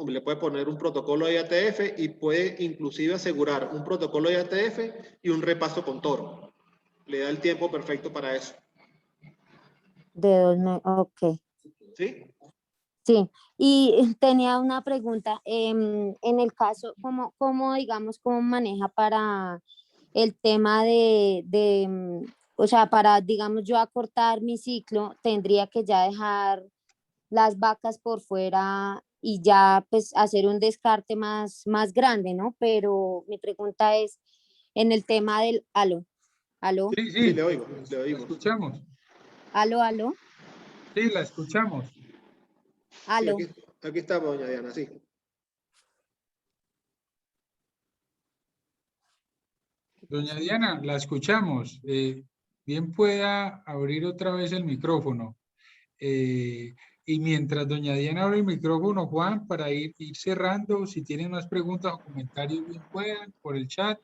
le puede poner un protocolo de IATF y puede inclusive asegurar un protocolo de IATF y un repaso con toro. Le da el tiempo perfecto para eso. De 2 meses, ok. ¿Sí? Sí, y tenía una pregunta. En el caso, ¿cómo, digamos, cómo maneja para el tema o sea, para, digamos, yo acortar mi ciclo, tendría que ya dejar las vacas por fuera y ya, pues, hacer un descarte más grande, ¿no? Pero mi pregunta es, en el tema del, aló, Sí, Sí, sí, le oigo, le la oímos. escuchamos. aló, Sí, la escuchamos. Sí, aló. aquí está doña Diana, sí. Doña Diana, la escuchamos. Bien pueda abrir otra vez el micrófono. Y mientras doña Diana abre el micrófono, Juan, para ir cerrando, si tienen más preguntas o comentarios, bien puedan por el chat.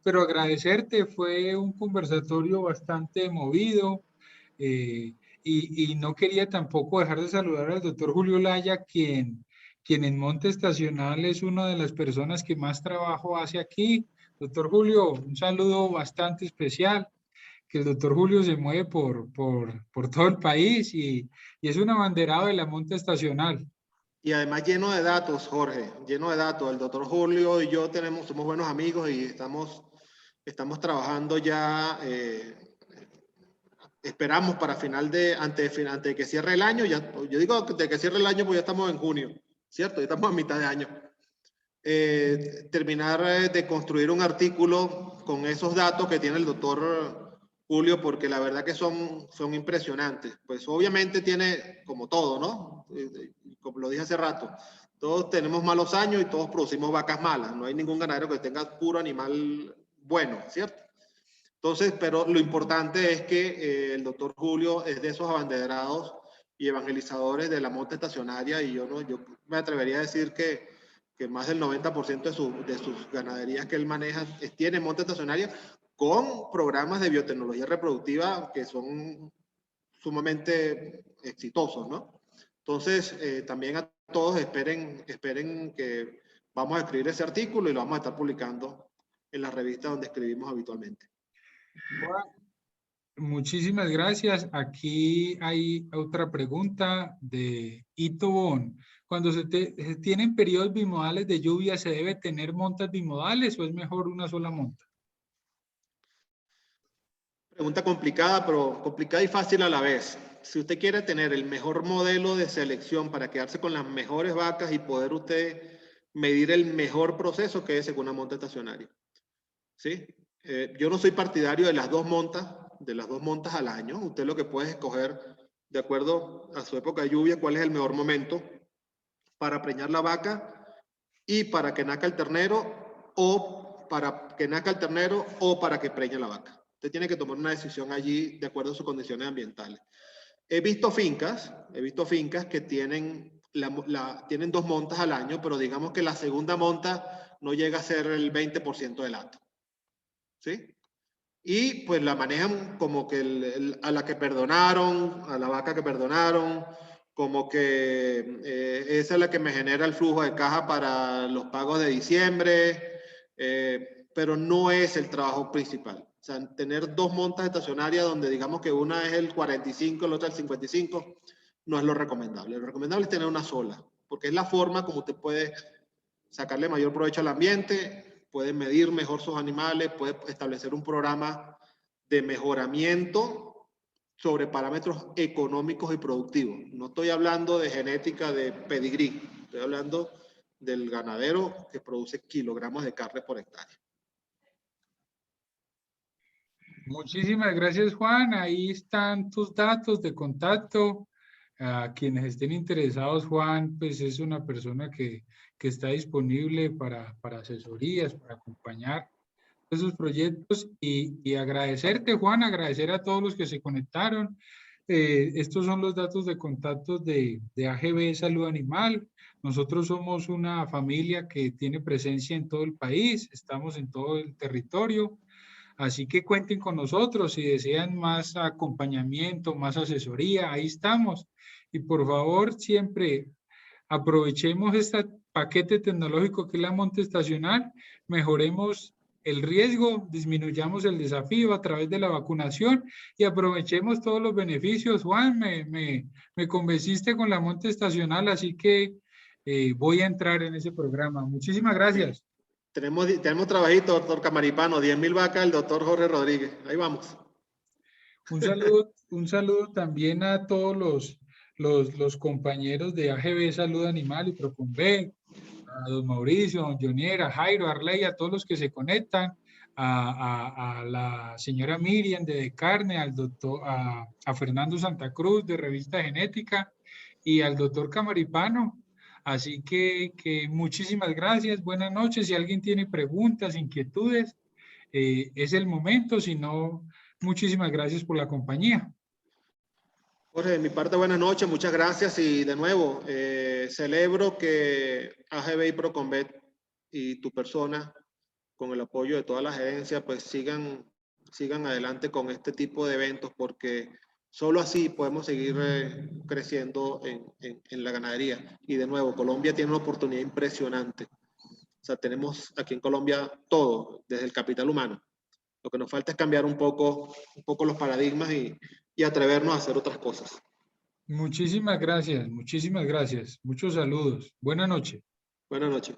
Pero agradecerte, fue un conversatorio bastante movido. Y no quería tampoco dejar de saludar al doctor Julio Laya, quien en Monte Estacional es una de las personas que más trabajo hace aquí. Doctor Julio, un saludo bastante especial, que el doctor Julio se mueve por todo el país y es un abanderado de la Monte Estacional. Y además lleno de datos, Jorge, lleno de datos. El doctor Julio y yo somos buenos amigos y estamos trabajando ya, esperamos para antes de que cierre el año, yo digo de que cierre el año, pues ya estamos en junio, ¿cierto? Ya estamos a mitad de año. Terminar de construir un artículo con esos datos que tiene el doctor Julio, porque la verdad que son impresionantes. Pues obviamente tiene, como todo, ¿no? Como lo dije hace rato, todos tenemos malos años y todos producimos vacas malas. No hay ningún ganadero que tenga puro animal bueno, ¿cierto? Entonces, pero lo importante es que el doctor Julio es de esos abanderados y evangelizadores de la monta estacionaria y yo me atrevería a decir que más del 90% de sus ganaderías que él maneja tiene monta estacionaria con programas de biotecnología reproductiva que son sumamente exitosos, ¿no? Entonces, también a todos esperen que vamos a escribir ese artículo y lo vamos a estar publicando en la revista donde escribimos habitualmente. Juan, muchísimas gracias. Aquí hay otra pregunta de Ito Bon. Cuando se tienen periodos bimodales de lluvia, ¿se debe tener montas bimodales o es mejor una sola monta? Pregunta complicada, pero complicada y fácil a la vez. Si usted quiere tener el mejor modelo de selección para quedarse con las mejores vacas y poder usted medir el mejor proceso, quédese con una monta estacionaria. ¿Sí? Yo no soy partidario de las dos montas al año. Usted lo que puede escoger, de acuerdo a su época de lluvia, cuál es el mejor momento para preñar la vaca y para que nazca el ternero o para que preñe la vaca. Usted tiene que tomar una decisión allí de acuerdo a sus condiciones ambientales. He visto fincas que tienen, tienen dos montas al año, pero digamos que la segunda monta no llega a ser el 20% del hato. ¿Sí? Y pues la manejan como que a la que perdonaron, a la vaca que perdonaron, como que esa es la que me genera el flujo de caja para los pagos de diciembre, pero no es el trabajo principal. O sea, tener dos montas estacionarias donde digamos que una es el 45 y la otra el 55, no es lo recomendable. Lo recomendable es tener una sola, porque es la forma como usted puede sacarle mayor provecho al ambiente, puede medir mejor sus animales, puede establecer un programa de mejoramiento sobre parámetros económicos y productivos. No estoy hablando de genética de pedigrí, estoy hablando del ganadero que produce kilogramos de carne por hectárea. Muchísimas gracias, Juan. Ahí están tus datos de contacto. A quienes estén interesados, Juan, pues es una persona que está disponible para asesorías, para acompañar esos proyectos y agradecerte, Juan, agradecer a todos los que se conectaron. Estos son los datos de contactos de AGB Salud Animal. Nosotros somos una familia que tiene presencia en todo el país, estamos en todo el territorio. Así que cuenten con nosotros si desean más acompañamiento, más asesoría, ahí estamos. Y por favor, siempre aprovechemos este paquete tecnológico que es la monta estacional, mejoremos el riesgo, disminuyamos el desafío a través de la vacunación y aprovechemos todos los beneficios. Juan, me convenciste con la monta estacional, así que voy a entrar en ese programa. Muchísimas gracias. Tenemos trabajito, doctor Camaripano, 10.000 vacas, el doctor Jorge Rodríguez. Ahí vamos. Un saludo también a todos los compañeros de AGB Salud Animal y Proconvet, a don Mauricio, a don Jonier, a Jairo, a Arley, a todos los que se conectan, a la señora Miriam de Carne, al doctor, a Fernando Santa Cruz de Revista Genética y al doctor Camaripano. Así que muchísimas gracias, buenas noches. Si alguien tiene preguntas, inquietudes, es el momento. Si no, muchísimas gracias por la compañía. Jorge, de mi parte, buenas noches, muchas gracias y de nuevo, celebro que AGB y Proconvet y tu persona, con el apoyo de toda la gerencia, pues sigan adelante con este tipo de eventos porque solo así podemos seguir creciendo en la ganadería. Y de nuevo, Colombia tiene una oportunidad impresionante. O sea, tenemos aquí en Colombia todo, desde el capital humano. Lo que nos falta es cambiar un poco los paradigmas y atrevernos a hacer otras cosas. Muchísimas gracias, muchísimas gracias. Muchos saludos. Buenas noches. Buenas noches.